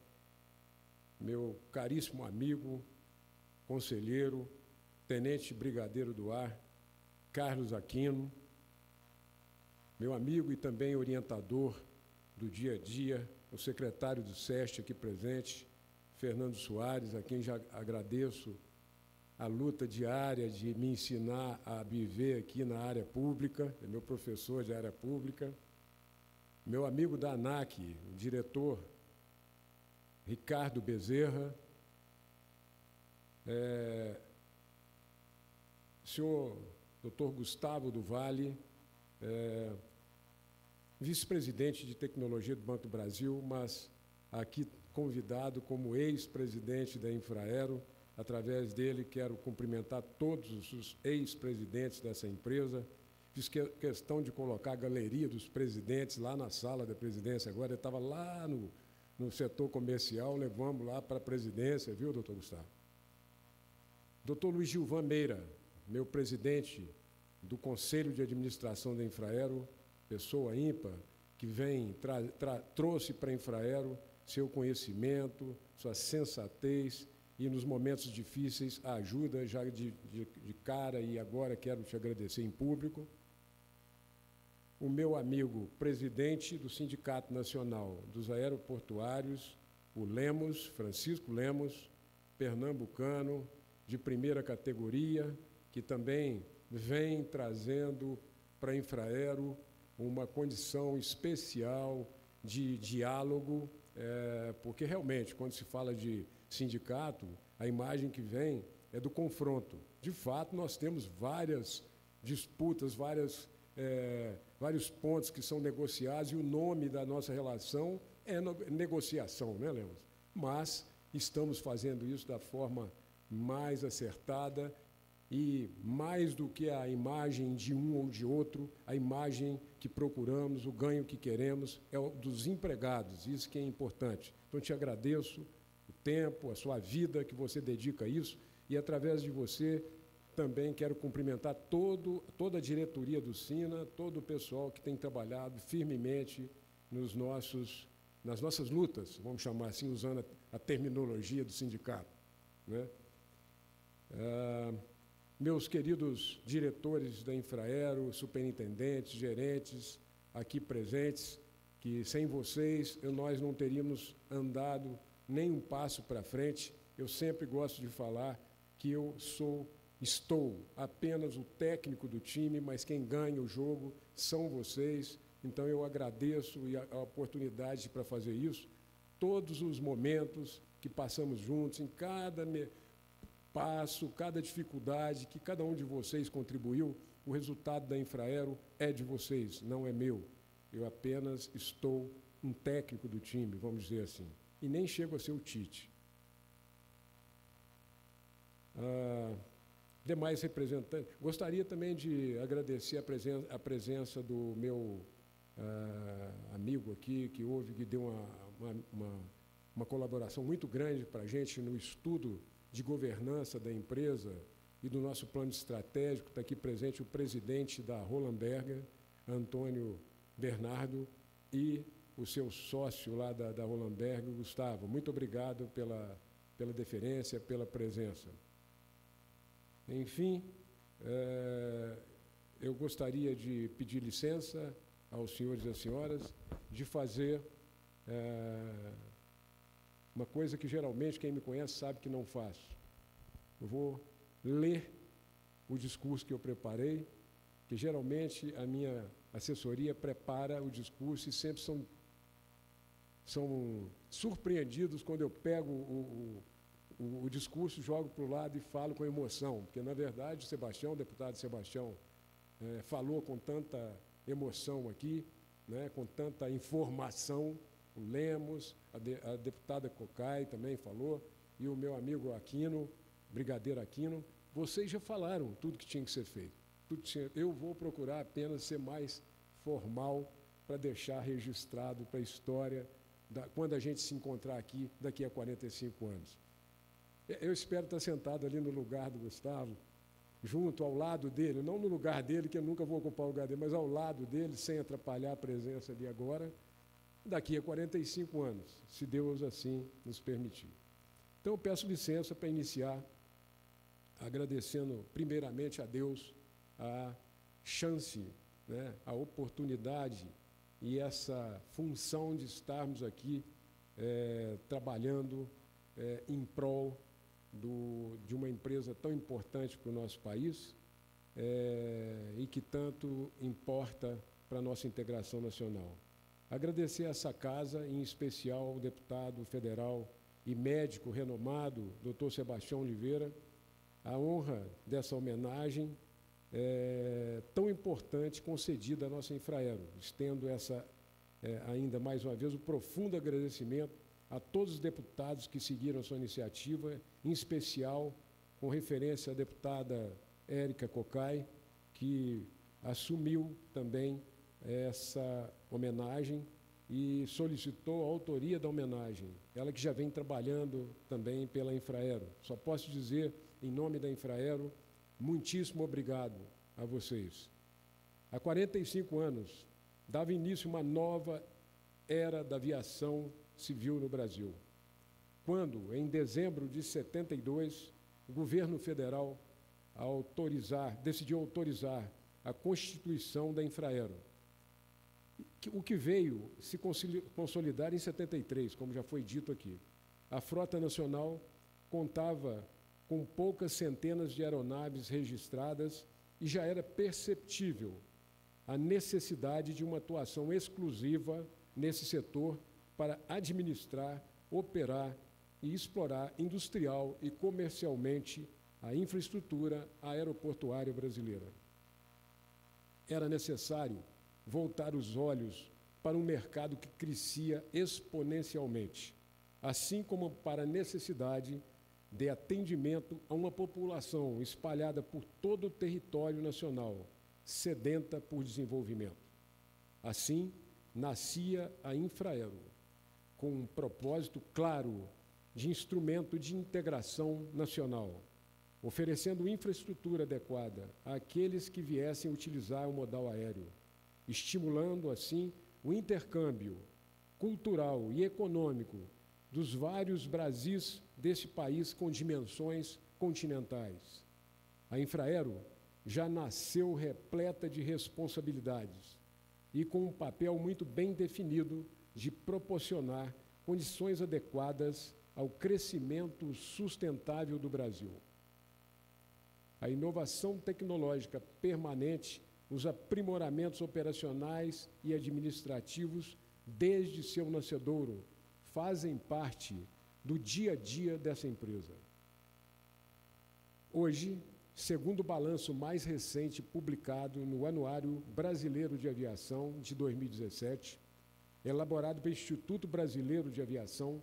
meu caríssimo amigo, conselheiro, tenente brigadeiro do ar, Carlos Aquino, meu amigo e também orientador do dia a dia, o secretário do SEST aqui presente, Fernando Soares, a quem já agradeço a luta diária de me ensinar a viver aqui na área pública, é meu professor de área pública, meu amigo da ANAC, o diretor Ricardo Bezerra, senhor Dr. Gustavo do Vale, vice-presidente de tecnologia do Banco do Brasil, mas aqui convidado como ex-presidente da Infraero. Através dele, quero cumprimentar todos os ex-presidentes dessa empresa. Fiz questão de colocar a galeria dos presidentes lá na sala da presidência. Agora, eu estava lá no setor comercial, levamos lá para a presidência, viu, doutor Gustavo? Doutor Luiz Gilvan Meira, meu presidente do Conselho de Administração da Infraero, pessoa ímpar, que trouxe para a Infraero seu conhecimento, sua sensatez, e nos momentos difíceis a ajuda já de cara, e agora quero te agradecer em público. O meu amigo presidente do Sindicato Nacional dos Aeroportuários, o Lemos, Francisco Lemos, pernambucano, de primeira categoria, que também vem trazendo para a Infraero uma condição especial de diálogo, porque realmente, quando se fala de sindicato, a imagem que vem é do confronto. De fato, nós temos várias disputas, vários pontos que são negociados, e o nome da nossa relação é negociação, né, Lemos? Mas estamos fazendo isso da forma mais acertada, e mais do que a imagem de um ou de outro, a imagem que procuramos, o ganho que queremos é o dos empregados, isso que é importante. Então, te agradeço o tempo, a sua vida que você dedica a isso, e através de você também quero cumprimentar toda a diretoria do SINA, todo o pessoal que tem trabalhado firmemente nas nossas lutas, vamos chamar assim, usando a terminologia do sindicato, né? Meus queridos diretores da Infraero, superintendentes, gerentes aqui presentes, que sem vocês nós não teríamos andado nem um passo para frente. Eu sempre gosto de falar que estou apenas o técnico do time, mas quem ganha o jogo são vocês. Então, eu agradeço a oportunidade para fazer isso. Todos os momentos que passamos juntos, em cada passo, cada dificuldade que cada um de vocês contribuiu, o resultado da Infraero é de vocês, não é meu. Eu apenas estou um técnico do time, vamos dizer assim, e nem chego a ser o Tite. Demais representantes. Gostaria também de agradecer a presença do meu amigo aqui, que deu uma colaboração muito grande para a gente no estudo de governança da empresa e do nosso plano estratégico. Está aqui presente o presidente da Roland Berger, Antônio Bernardo, e o seu sócio lá da Roland Berger, Gustavo. Muito obrigado pela deferência, pela presença. Enfim, eu gostaria de pedir licença aos senhores e às senhoras de fazer uma coisa que geralmente quem me conhece sabe que não faço. Eu vou ler o discurso que eu preparei, que geralmente a minha assessoria prepara o discurso e sempre são surpreendidos quando eu pego o discurso, jogo para o lado e falo com emoção, porque, na verdade, o deputado Sebastião, falou com tanta emoção aqui, né, com tanta informação, o Lemos, a deputada Cocai também falou, e o meu amigo Aquino, brigadeiro Aquino, vocês já falaram tudo que tinha que ser feito. Eu vou procurar apenas ser mais formal para deixar registrado para a história quando a gente se encontrar aqui daqui a 45 anos. Eu espero estar sentado ali no lugar do Gustavo, junto, ao lado dele, não no lugar dele, que eu nunca vou ocupar o lugar dele, mas ao lado dele, sem atrapalhar a presença ali agora, daqui a 45 anos, se Deus assim nos permitir. Então, eu peço licença para iniciar agradecendo primeiramente a Deus a chance, né, a oportunidade e essa função de estarmos aqui trabalhando em prol de uma empresa tão importante para o nosso país e que tanto importa para a nossa integração nacional. Agradecer a essa casa, em especial ao deputado federal e médico renomado, Dr. Sebastião Oliveira, a honra dessa homenagem tão importante concedida à nossa Infraero. Estendo ainda mais uma vez o profundo agradecimento a todos os deputados que seguiram a sua iniciativa, em especial com referência à deputada Érica Cocai, que assumiu também essa homenagem e solicitou a autoria da homenagem. Ela que já vem trabalhando também pela Infraero. Só posso dizer, em nome da Infraero, muitíssimo obrigado a vocês. Há 45 anos, dava início uma nova era da aviação civil no Brasil, quando, em dezembro de 72, o governo federal decidiu autorizar a constituição da Infraero, o que veio se consolidar em 73, como já foi dito aqui. A frota nacional contava com poucas centenas de aeronaves registradas e já era perceptível a necessidade de uma atuação exclusiva nesse setor para administrar, operar e explorar industrial e comercialmente a infraestrutura aeroportuária brasileira. Era necessário voltar os olhos para um mercado que crescia exponencialmente, assim como para a necessidade de atendimento a uma população espalhada por todo o território nacional, sedenta por desenvolvimento. Assim, nascia a Infraero, com um propósito claro de instrumento de integração nacional, oferecendo infraestrutura adequada àqueles que viessem utilizar o modal aéreo, estimulando, assim, o intercâmbio cultural e econômico dos vários Brasis desse país com dimensões continentais. A Infraero já nasceu repleta de responsabilidades e com um papel muito bem definido de proporcionar condições adequadas ao crescimento sustentável do Brasil. A inovação tecnológica permanente, os aprimoramentos operacionais e administrativos, desde seu nascedouro, fazem parte do dia a dia dessa empresa. Hoje, segundo o balanço mais recente publicado no Anuário Brasileiro de Aviação de 2017, elaborado pelo Instituto Brasileiro de Aviação,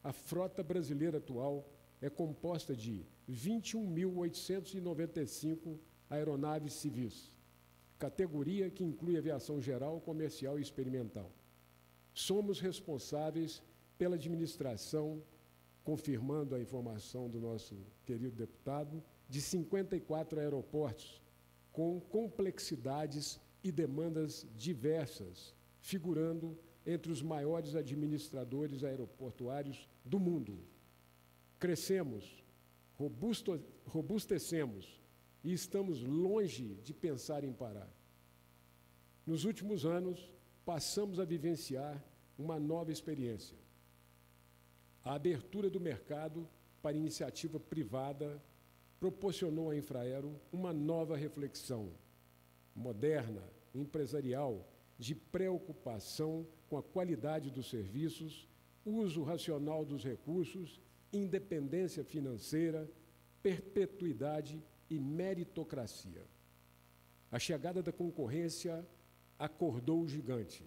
a frota brasileira atual é composta de 21.895 aeronaves civis, categoria que inclui aviação geral, comercial e experimental. Somos responsáveis pela administração, confirmando a informação do nosso querido deputado, de 54 aeroportos, com complexidades e demandas diversas, figurando entre os maiores administradores aeroportuários do mundo. Crescemos, robustecemos e estamos longe de pensar em parar. Nos últimos anos, passamos a vivenciar uma nova experiência. A abertura do mercado para iniciativa privada proporcionou à Infraero uma nova reflexão moderna, empresarial, de preocupação com a qualidade dos serviços, uso racional dos recursos, independência financeira, perpetuidade e meritocracia. A chegada da concorrência acordou o gigante.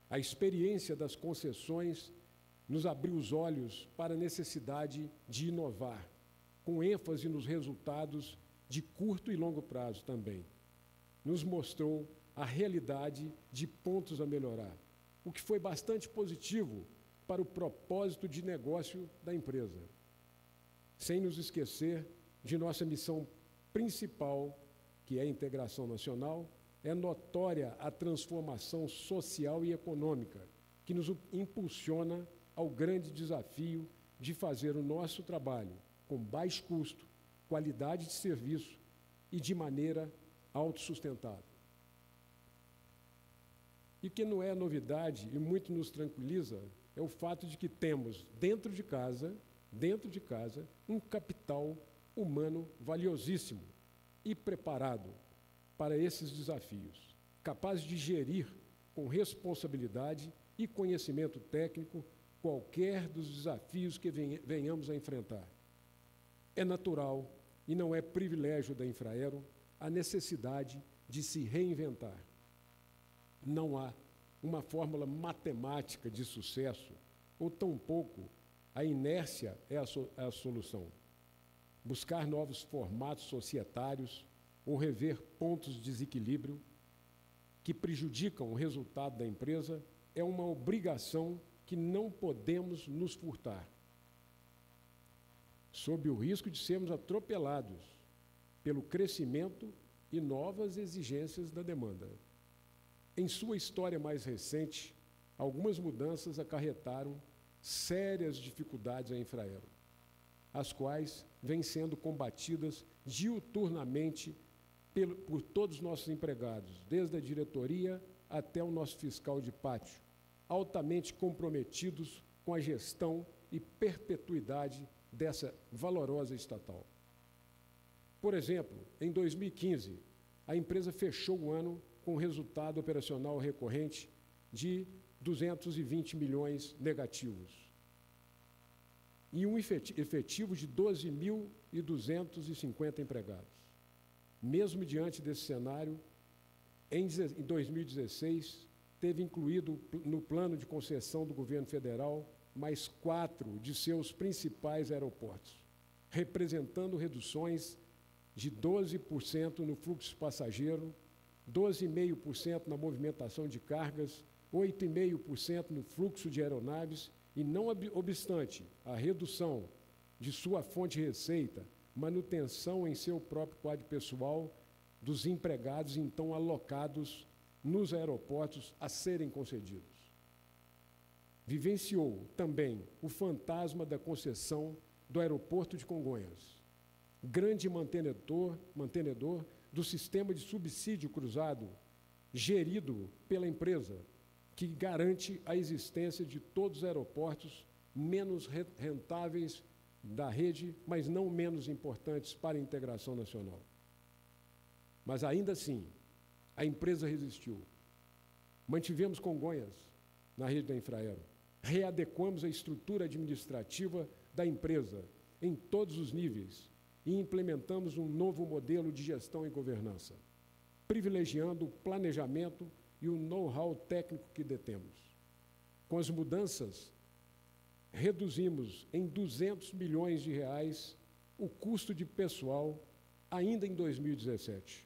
A experiência das concessões nos abriu os olhos para a necessidade de inovar, com ênfase nos resultados de curto e longo prazo também. Nos mostrou a realidade de pontos a melhorar, o que foi bastante positivo para o propósito de negócio da empresa, sem nos esquecer de nossa missão principal, que é a integração nacional. É notória a transformação social e econômica que nos impulsiona ao grande desafio de fazer o nosso trabalho com baixo custo, qualidade de serviço e de maneira autossustentável. E que não é novidade e muito nos tranquiliza é o fato de que temos dentro de casa, um capital humano valiosíssimo e preparado para esses desafios, capaz de gerir com responsabilidade e conhecimento técnico qualquer dos desafios que venhamos a enfrentar. É natural e não é privilégio da Infraero a necessidade de se reinventar. Não há uma fórmula matemática de sucesso, ou tampouco a inércia é a solução. Buscar novos formatos societários ou rever pontos de desequilíbrio que prejudicam o resultado da empresa é uma obrigação que não podemos nos furtar, sob o risco de sermos atropelados pelo crescimento e novas exigências da demanda. Em sua história mais recente, algumas mudanças acarretaram sérias dificuldades à Infraero, as quais vêm sendo combatidas diuturnamente por todos os nossos empregados, desde a diretoria até o nosso fiscal de pátio, altamente comprometidos com a gestão e perpetuidade dessa valorosa estatal. Por exemplo, em 2015, a empresa fechou o ano com um resultado operacional recorrente de 220 milhões negativos e um efetivo de 12.250 empregados. Mesmo diante desse cenário, em 2016, teve incluído no plano de concessão do governo federal mais 4 de seus principais aeroportos, representando reduções de 12% no fluxo passageiro, 12,5% na movimentação de cargas, 8,5% no fluxo de aeronaves e, não obstante a redução de sua fonte de receita, manutenção em seu próprio quadro pessoal dos empregados então alocados nos aeroportos a serem concedidos. Vivenciou também o fantasma da concessão do aeroporto de Congonhas, grande mantenedor do sistema de subsídio cruzado gerido pela empresa, que garante a existência de todos os aeroportos menos rentáveis da rede, mas não menos importantes para a integração nacional. Mas, ainda assim, a empresa resistiu. Mantivemos Congonhas na rede da Infraero, readequamos a estrutura administrativa da empresa em todos os níveis e implementamos um novo modelo de gestão e governança, privilegiando o planejamento e o know-how técnico que detemos. Com as mudanças, reduzimos em 200 milhões de reais o custo de pessoal ainda em 2017.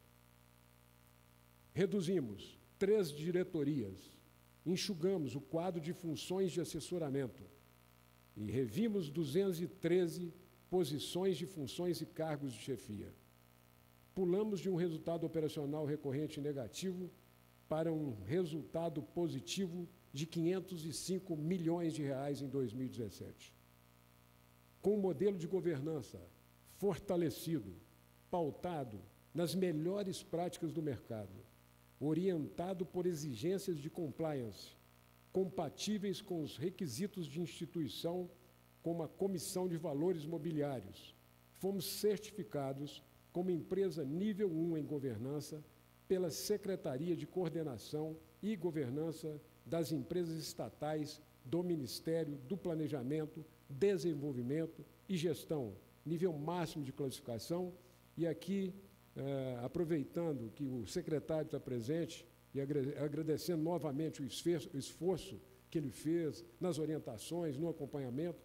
Reduzimos 3 diretorias, enxugamos o quadro de funções de assessoramento e revimos 213 posições de funções e cargos de chefia. Pulamos de um resultado operacional recorrente negativo para um resultado positivo de 505 milhões de reais em 2017. Com um modelo de governança fortalecido, pautado nas melhores práticas do mercado, orientado por exigências de compliance, compatíveis com os requisitos de instituição, como a Comissão de Valores Mobiliários, fomos certificados como empresa nível 1 em governança pela Secretaria de Coordenação e Governança das Empresas Estatais do Ministério do Planejamento, Desenvolvimento e Gestão, nível máximo de classificação. E aqui, aproveitando que o secretário está presente, e agradecendo novamente o esforço que ele fez nas orientações, no acompanhamento,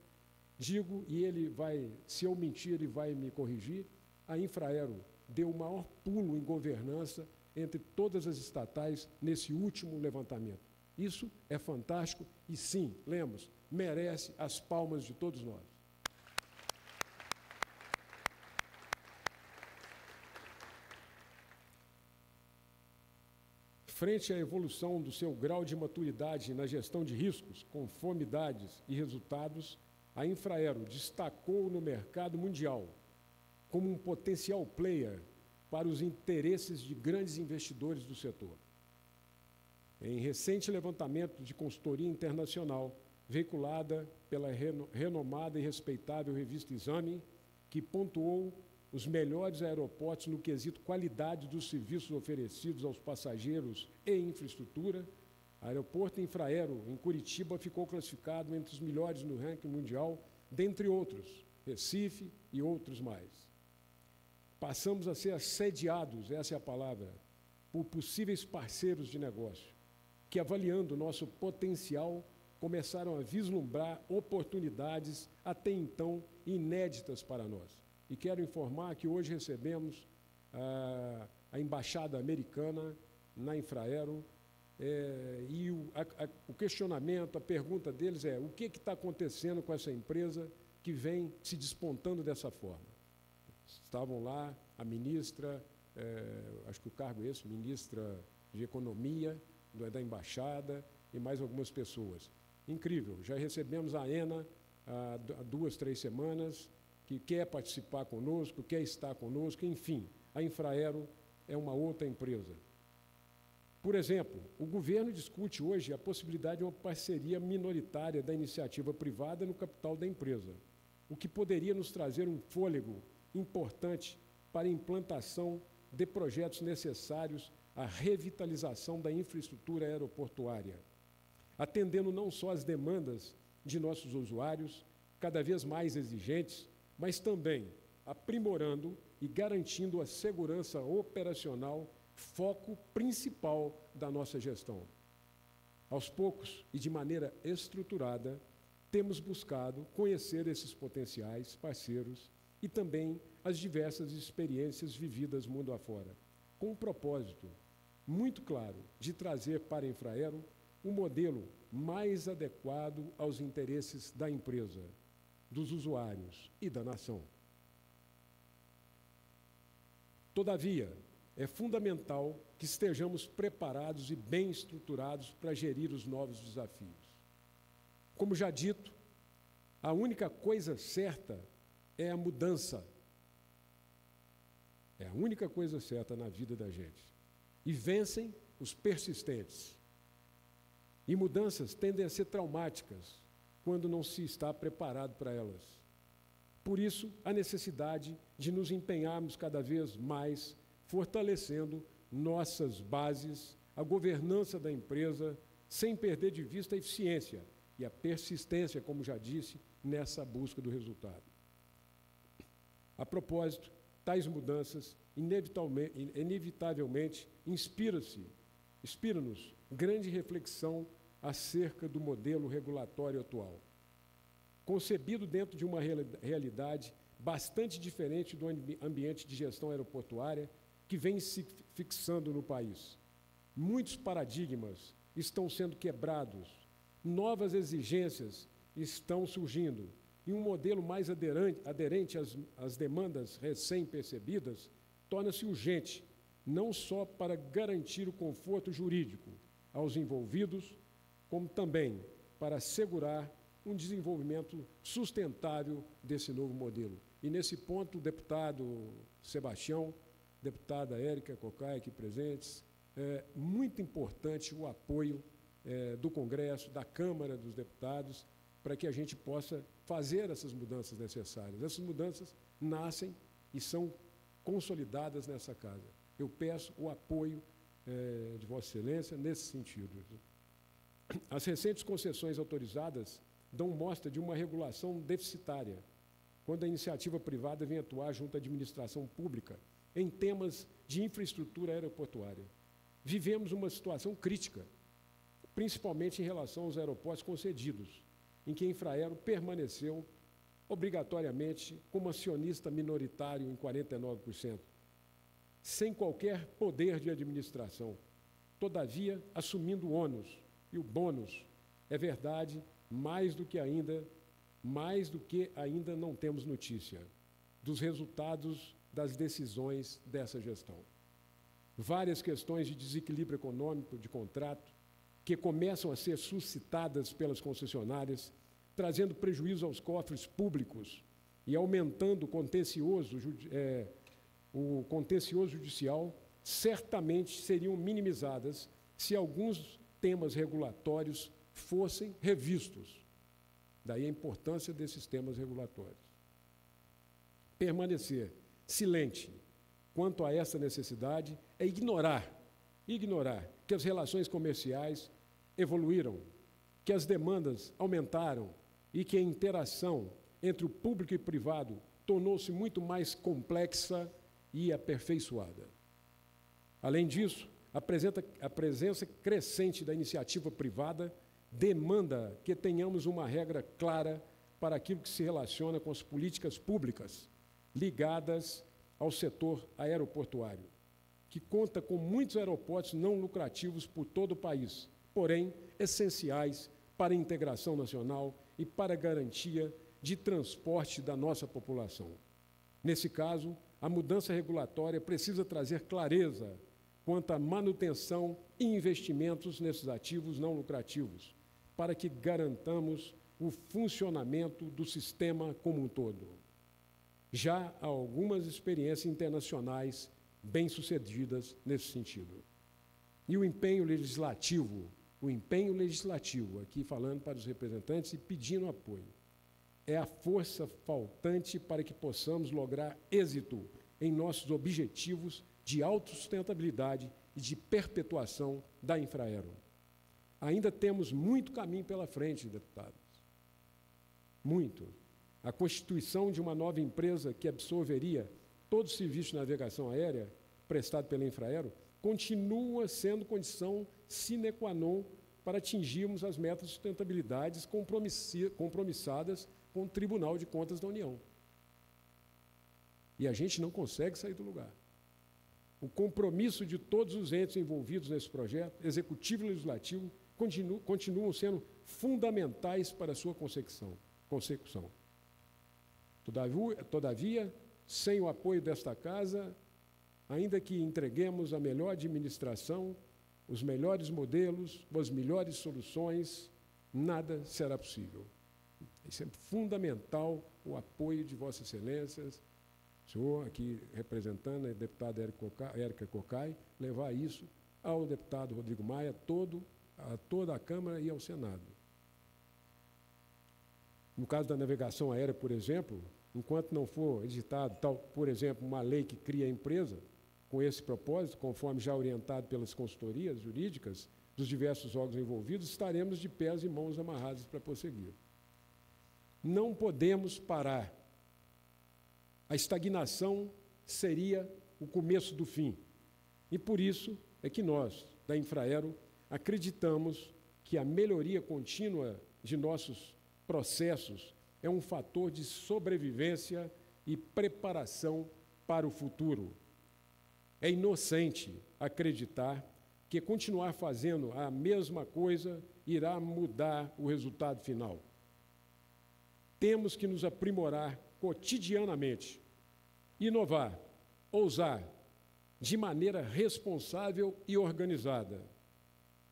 digo, e ele vai, se eu mentir, ele vai me corrigir, a Infraero deu o maior pulo em governança entre todas as estatais nesse último levantamento. Isso é fantástico e, sim, Lemos, merece as palmas de todos nós. Frente à evolução do seu grau de maturidade na gestão de riscos, conformidades e resultados, a Infraero destacou no mercado mundial como um potencial player para os interesses de grandes investidores do setor. Em recente levantamento de consultoria internacional, veiculada pela renomada e respeitável revista Exame, que pontuou os melhores aeroportos no quesito qualidade dos serviços oferecidos aos passageiros e infraestrutura, o aeroporto Infraero, em Curitiba, ficou classificado entre os melhores no ranking mundial, dentre outros, Recife e outros mais. Passamos a ser assediados, essa é a palavra, por possíveis parceiros de negócio, que, avaliando o nosso potencial, começaram a vislumbrar oportunidades até então inéditas para nós. E quero informar que hoje recebemos a Embaixada Americana na Infraero, e o questionamento, a pergunta deles é: o que está acontecendo com essa empresa que vem se despontando dessa forma? Estavam lá a ministra, acho que o cargo é esse, ministra de Economia da Embaixada e mais algumas pessoas. Incrível, já recebemos a ENA há 2, 3 semanas, que quer participar conosco, quer estar conosco, enfim, a Infraero é uma outra empresa. Por exemplo, o governo discute hoje a possibilidade de uma parceria minoritária da iniciativa privada no capital da empresa, o que poderia nos trazer um fôlego importante para a implantação de projetos necessários à revitalização da infraestrutura aeroportuária, atendendo não só às demandas de nossos usuários, cada vez mais exigentes, mas também aprimorando e garantindo a segurança operacional, foco principal da nossa gestão. Aos poucos e de maneira estruturada, temos buscado conhecer esses potenciais parceiros e também as diversas experiências vividas mundo afora, com um propósito muito claro de trazer para a Infraero um modelo mais adequado aos interesses da empresa, dos usuários e da nação. Todavia, é fundamental que estejamos preparados e bem estruturados para gerir os novos desafios. Como já dito, a única coisa certa é a mudança. É a única coisa certa na vida da gente. E vencem os persistentes. E mudanças tendem a ser traumáticas quando não se está preparado para elas. Por isso, a necessidade de nos empenharmos cada vez mais, fortalecendo nossas bases, a governança da empresa, sem perder de vista a eficiência e a persistência, como já disse, nessa busca do resultado. A propósito, tais mudanças inevitavelmente inspiram-nos grande reflexão acerca do modelo regulatório atual, concebido dentro de uma realidade bastante diferente do ambiente de gestão aeroportuária que vem se fixando no país. Muitos paradigmas estão sendo quebrados, novas exigências estão surgindo, e um modelo mais aderente às demandas recém-percebidas torna-se urgente, não só para garantir o conforto jurídico aos envolvidos, como também para assegurar um desenvolvimento sustentável desse novo modelo. E, nesse ponto, o deputado Sebastião, deputada Érica Cocai, aqui presentes, é muito importante o apoio do Congresso, da Câmara dos Deputados, para que a gente possa fazer essas mudanças necessárias. Essas mudanças nascem e são consolidadas nessa casa. Eu peço o apoio de Vossa Excelência nesse sentido. As recentes concessões autorizadas dão mostra de uma regulação deficitária, quando a iniciativa privada vem atuar junto à administração pública em temas de infraestrutura aeroportuária. vivemos uma situação crítica, principalmente em relação aos aeroportos concedidos, em que a Infraero permaneceu obrigatoriamente como acionista minoritário em 49%, sem qualquer poder de administração, todavia assumindo o ônus e o bônus. É verdade, mais do que ainda não temos notícia dos resultados das decisões dessa gestão. Várias questões de desequilíbrio econômico de contrato que começam a ser suscitadas pelas concessionárias, trazendo prejuízo aos cofres públicos e aumentando o contencioso judicial, certamente seriam minimizadas se alguns temas regulatórios fossem revistos. Daí a importância desses temas regulatórios. Permanecer silente quanto a essa necessidade é ignorar que as relações comerciais evoluíram, que as demandas aumentaram e que a interação entre o público e o privado tornou-se muito mais complexa e aperfeiçoada. Além disso, a presença crescente da iniciativa privada demanda que tenhamos uma regra clara para aquilo que se relaciona com as políticas públicas ligadas ao setor aeroportuário, que conta com muitos aeroportos não lucrativos por todo o país, porém essenciais para a integração nacional e para a garantia de transporte da nossa população. Nesse caso, a mudança regulatória precisa trazer clareza quanto à manutenção e investimentos nesses ativos não lucrativos, para que garantamos o funcionamento do sistema como um todo. Já há algumas experiências internacionais bem-sucedidas nesse sentido. E o empenho legislativo, aqui falando para os representantes e pedindo apoio, é a força faltante para que possamos lograr êxito em nossos objetivos de autossustentabilidade e de perpetuação da Infraero. Ainda temos muito caminho pela frente, deputados. Muito. A constituição de uma nova empresa que absorveria todo o serviço de navegação aérea prestado pela Infraero continua sendo condição sine qua non para atingirmos as metas de sustentabilidade compromissadas com o Tribunal de Contas da União. E a gente não consegue sair do lugar. O compromisso de todos os entes envolvidos nesse projeto, executivo e legislativo, continuam sendo fundamentais para a sua consecução. Todavia, sem o apoio desta Casa, ainda que entreguemos a melhor administração, os melhores modelos, as melhores soluções, nada será possível. É sempre fundamental o apoio de Vossas Excelências, o senhor aqui representando a deputada Érica Cocai, levar isso ao deputado Rodrigo Maia, a toda a Câmara e ao Senado. No caso da navegação aérea, por exemplo, enquanto não for editado, por exemplo, uma lei que cria a empresa com esse propósito, conforme já orientado pelas consultorias jurídicas dos diversos órgãos envolvidos, estaremos de pés e mãos amarrados para prosseguir. Não podemos parar. A estagnação seria o começo do fim. E por isso é que nós, da Infraero, acreditamos que a melhoria contínua de nossos processos é um fator de sobrevivência e preparação para o futuro. É inocente acreditar que continuar fazendo a mesma coisa irá mudar o resultado final. Temos que nos aprimorar cotidianamente, inovar, ousar, de maneira responsável e organizada,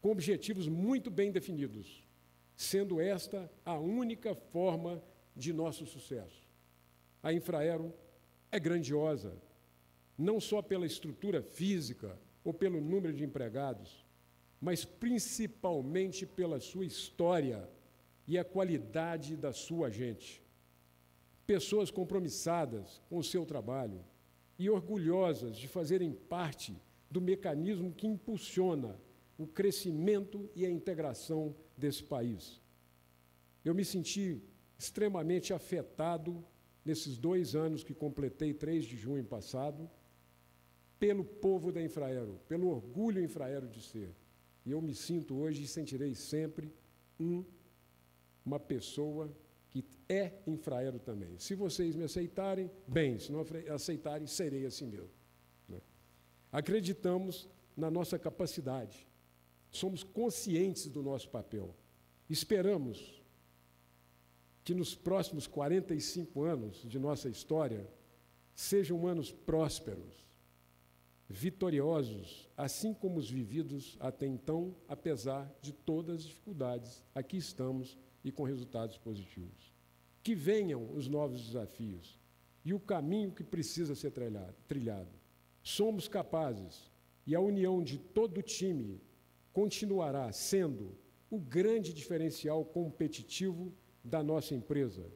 com objetivos muito bem definidos, sendo esta a única forma de nosso sucesso. A Infraero é grandiosa, não só pela estrutura física ou pelo número de empregados, mas principalmente pela sua história e a qualidade da sua gente. Pessoas compromissadas com o seu trabalho e orgulhosas de fazerem parte do mecanismo que impulsiona o crescimento e a integração desse país. Eu me senti extremamente afetado nesses 2 anos que completei, 3 de junho passado, pelo povo da Infraero, pelo orgulho Infraero de ser. E eu me sinto hoje e sentirei sempre uma pessoa que é Infraero também. Se vocês me aceitarem, bem, se não aceitarem, serei assim mesmo. Né? Acreditamos na nossa capacidade, somos conscientes do nosso papel. Esperamos que nos próximos 45 anos de nossa história sejam anos prósperos, vitoriosos, assim como os vividos até então, apesar de todas as dificuldades. Aqui estamos e com resultados positivos. Que venham os novos desafios e o caminho que precisa ser trilhado. Somos capazes e a união de todo o time continuará sendo o grande diferencial competitivo da nossa empresa.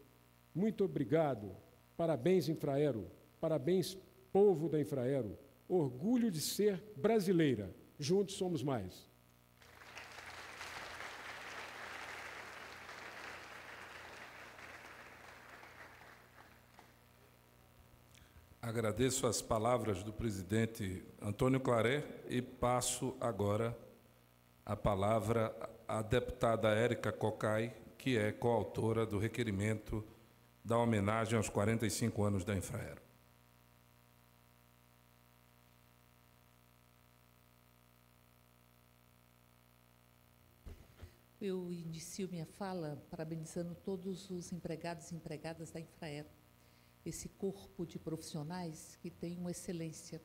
Muito obrigado. Parabéns, Infraero. Parabéns, povo da Infraero. Orgulho de ser brasileira. Juntos somos mais. Agradeço as palavras do presidente Antônio Claret e passo agora a palavra à deputada Érica Cocai, que é coautora do requerimento da homenagem aos 45 anos da Infraero. Eu inicio minha fala parabenizando todos os empregados e empregadas da Infraero, esse corpo de profissionais que tem uma excelência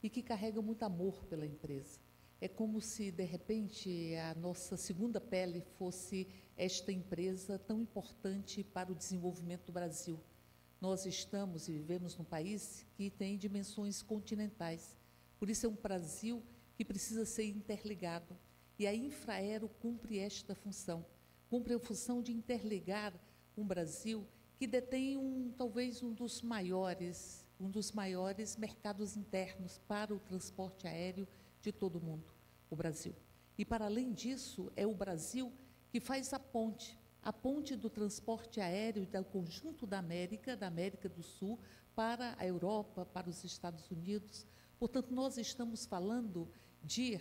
e que carrega muito amor pela empresa. É como se, de repente, a nossa segunda pele fosse esta empresa tão importante para o desenvolvimento do Brasil. Nós estamos e vivemos num país que tem dimensões continentais. Por isso é um Brasil que precisa ser interligado. E a Infraero cumpre esta função. Cumpre a função de interligar um Brasil que detém talvez um dos maiores mercados internos para o transporte aéreo de todo o mundo, o Brasil. E, para além disso, é o Brasil que faz a ponte do transporte aéreo do conjunto da América do Sul, para a Europa, para os Estados Unidos. Portanto, nós estamos falando de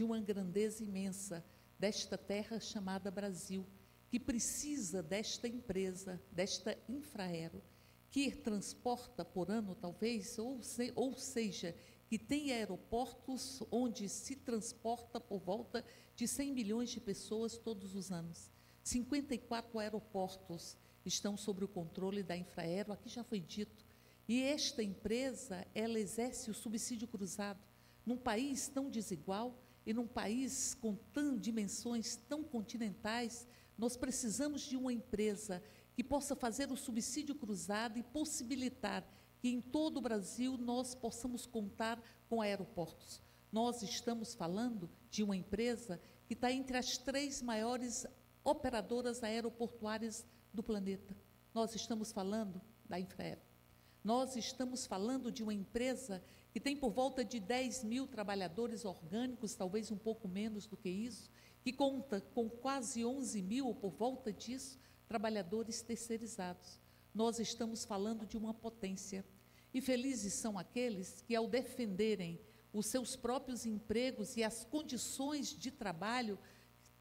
uma grandeza imensa, desta terra chamada Brasil, que precisa desta empresa, desta Infraero, que transporta por ano, talvez, ou seja, que tem aeroportos onde se transporta por volta de 100 milhões de pessoas todos os anos. 54 aeroportos estão sob o controle da Infraero, aqui já foi dito. E esta empresa, ela exerce o subsídio cruzado num país tão desigual e num país com dimensões tão continentais. Nós precisamos de uma empresa que possa fazer o subsídio cruzado e possibilitar que em todo o Brasil nós possamos contar com aeroportos. Nós estamos falando de uma empresa que está entre as 3 maiores operadoras aeroportuárias do planeta. Nós estamos falando da Infraero. Nós estamos falando de uma empresa que tem por volta de 10 mil trabalhadores orgânicos, talvez um pouco menos do que isso, que conta com quase 11 mil, ou por volta disso, trabalhadores terceirizados. Nós estamos falando de uma potência. E felizes são aqueles que, ao defenderem os seus próprios empregos e as condições de trabalho,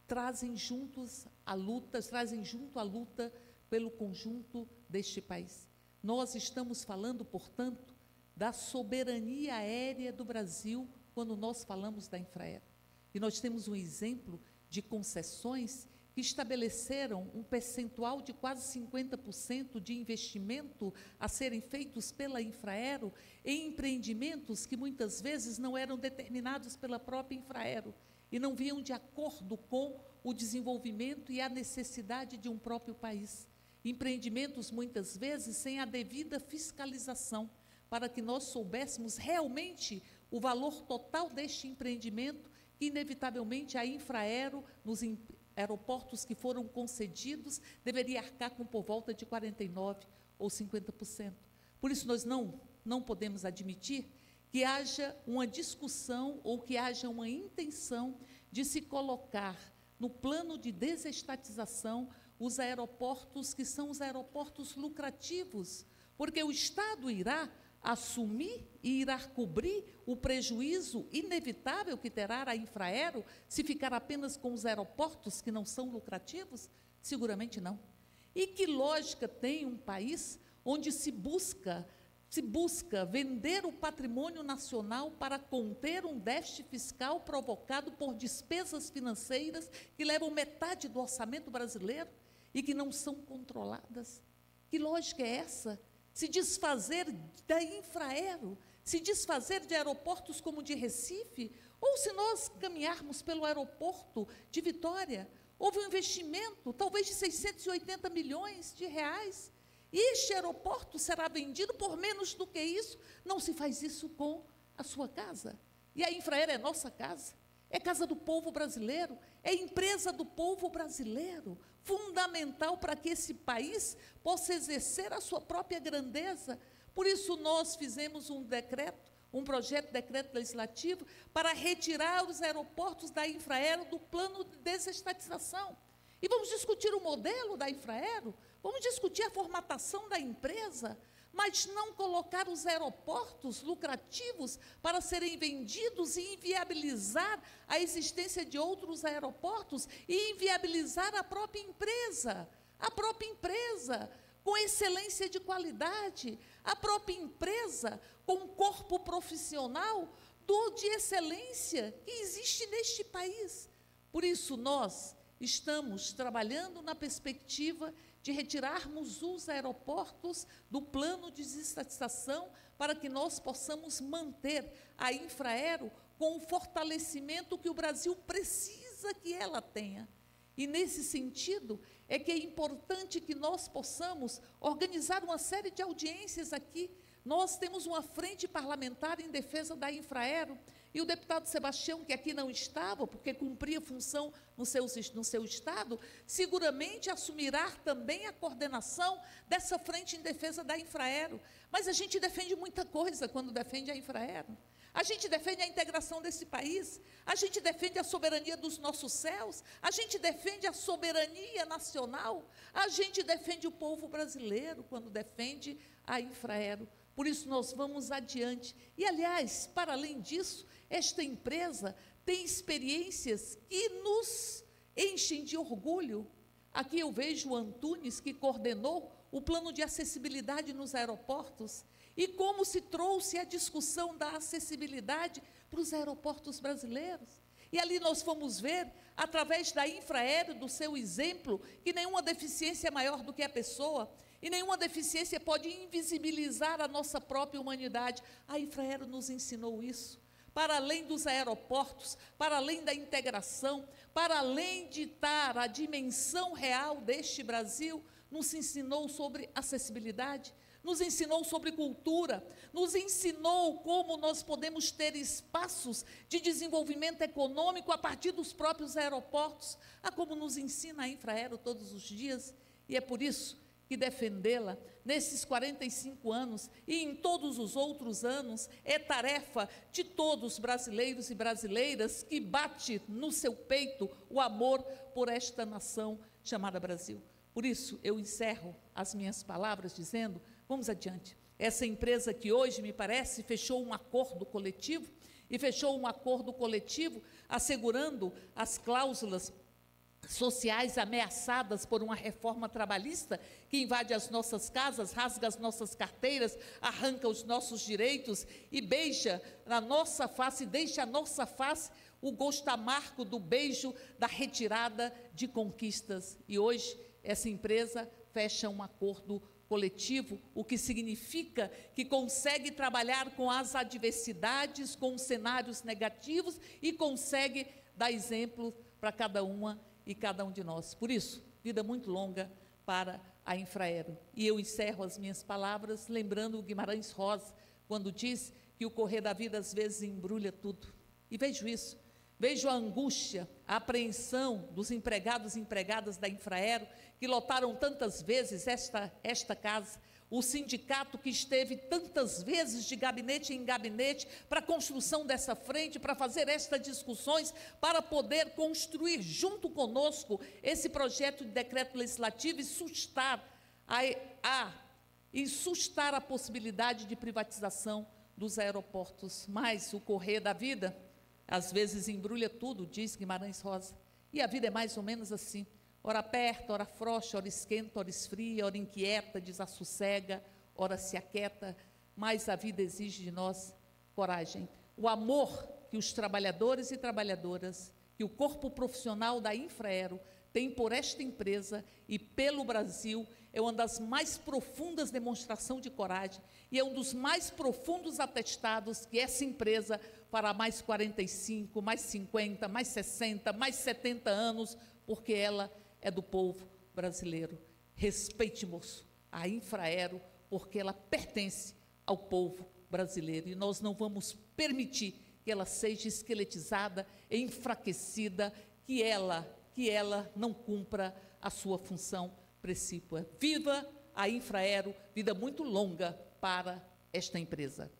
trazem junto a luta pelo conjunto deste país. Nós estamos falando, portanto, da soberania aérea do Brasil quando nós falamos da Infraero. E nós temos um exemplo de concessões que estabeleceram um percentual de quase 50% de investimento a serem feitos pela Infraero em empreendimentos que muitas vezes não eram determinados pela própria Infraero e não vinham de acordo com o desenvolvimento e a necessidade de um próprio país. Empreendimentos, muitas vezes, sem a devida fiscalização, para que nós soubéssemos realmente o valor total deste empreendimento, que, inevitavelmente, a Infraero, nos aeroportos que foram concedidos, deveria arcar com por volta de 49% ou 50%. Por isso, nós não podemos admitir que haja uma discussão ou que haja uma intenção de se colocar no plano de desestatização os aeroportos que são os aeroportos lucrativos, porque o Estado irá assumir e irá cobrir o prejuízo inevitável que terá a Infraero se ficar apenas com os aeroportos que não são lucrativos? Seguramente não. E que lógica tem um país onde se busca vender o patrimônio nacional para conter um déficit fiscal provocado por despesas financeiras que levam metade do orçamento brasileiro e que não são controladas? Que lógica é essa? Se desfazer da Infraero, se desfazer de aeroportos como o de Recife, ou se nós caminharmos pelo aeroporto de Vitória, houve um investimento, talvez de 680 milhões de reais, e este aeroporto será vendido por menos do que isso. Não se faz isso com a sua casa. E a Infraero é nossa casa, é casa do povo brasileiro, é empresa do povo brasileiro, fundamental para que esse país possa exercer a sua própria grandeza. Por isso nós fizemos um projeto de decreto legislativo para retirar os aeroportos da Infraero do plano de desestatização. E vamos discutir o modelo da Infraero, vamos discutir a formatação da empresa, mas não colocar os aeroportos lucrativos para serem vendidos e inviabilizar a existência de outros aeroportos e inviabilizar a própria empresa com excelência de qualidade, a própria empresa com um corpo profissional de excelência que existe neste país. Por isso, nós estamos trabalhando na perspectiva de retirarmos os aeroportos do plano de desestatização para que nós possamos manter a Infraero com o fortalecimento que o Brasil precisa que ela tenha. E, nesse sentido, é que é importante que nós possamos organizar uma série de audiências aqui. Nós temos uma frente parlamentar em defesa da Infraero, e o deputado Sebastião, que aqui não estava, porque cumpria função no seu estado, seguramente assumirá também a coordenação dessa frente em defesa da Infraero. Mas a gente defende muita coisa quando defende a Infraero. A gente defende a integração desse país, a gente defende a soberania dos nossos céus, a gente defende a soberania nacional, a gente defende o povo brasileiro quando defende a Infraero. Por isso, nós vamos adiante. E, aliás, para além disso, esta empresa tem experiências que nos enchem de orgulho. Aqui eu vejo o Antunes, que coordenou o plano de acessibilidade nos aeroportos, e como se trouxe a discussão da acessibilidade para os aeroportos brasileiros. E ali nós fomos ver, através da Infraero, do seu exemplo, que nenhuma deficiência é maior do que a pessoa, e nenhuma deficiência pode invisibilizar a nossa própria humanidade. A Infraero nos ensinou isso. Para além dos aeroportos, para além da integração, para além de dar a dimensão real deste Brasil, nos ensinou sobre acessibilidade, nos ensinou sobre cultura, nos ensinou como nós podemos ter espaços de desenvolvimento econômico a partir dos próprios aeroportos, como nos ensina a Infraero todos os dias. E é por isso que defendê-la nesses 45 anos e em todos os outros anos é tarefa de todos os brasileiros e brasileiras que bate no seu peito o amor por esta nação chamada Brasil. Por isso, eu encerro as minhas palavras dizendo: vamos adiante. Essa empresa que hoje, me parece, fechou um acordo coletivo, e fechou um acordo coletivo assegurando as cláusulas sociais ameaçadas por uma reforma trabalhista que invade as nossas casas, rasga as nossas carteiras, arranca os nossos direitos e beija na nossa face, deixa a nossa face o gosto amargo do beijo da retirada de conquistas. E hoje essa empresa fecha um acordo coletivo, o que significa que consegue trabalhar com as adversidades, com os cenários negativos e consegue dar exemplo para cada uma e cada um de nós. Por isso, vida muito longa para a Infraero. E eu encerro as minhas palavras lembrando o Guimarães Rosa, quando diz que o correr da vida às vezes embrulha tudo. E vejo isso, vejo a angústia, a apreensão dos empregados e empregadas da Infraero, que lotaram tantas vezes esta casa, o sindicato que esteve tantas vezes de gabinete em gabinete para a construção dessa frente, para fazer estas discussões, para poder construir junto conosco esse projeto de decreto legislativo e sustar a em sustar a possibilidade de privatização dos aeroportos. Mas o correr da vida, às vezes embrulha tudo, diz Guimarães Rosa. E a vida é mais ou menos assim. Ora aperta, ora frouxa, ora esquenta, ora esfria, ora inquieta, desassossega, ora se aquieta. Mas a vida exige de nós coragem. O amor que os trabalhadores e trabalhadoras, que o corpo profissional da Infraero tem por esta empresa e pelo Brasil, é uma das mais profundas demonstrações de coragem e é um dos mais profundos atestados que essa empresa fará mais 45, mais 50, mais 60, mais 70 anos, porque ela é do povo brasileiro. Respeite, moço, a Infraero, porque ela pertence ao povo brasileiro e nós não vamos permitir que ela seja esqueletizada, enfraquecida, que ela não cumpra a sua função precípua. Viva a Infraero, vida muito longa para esta empresa.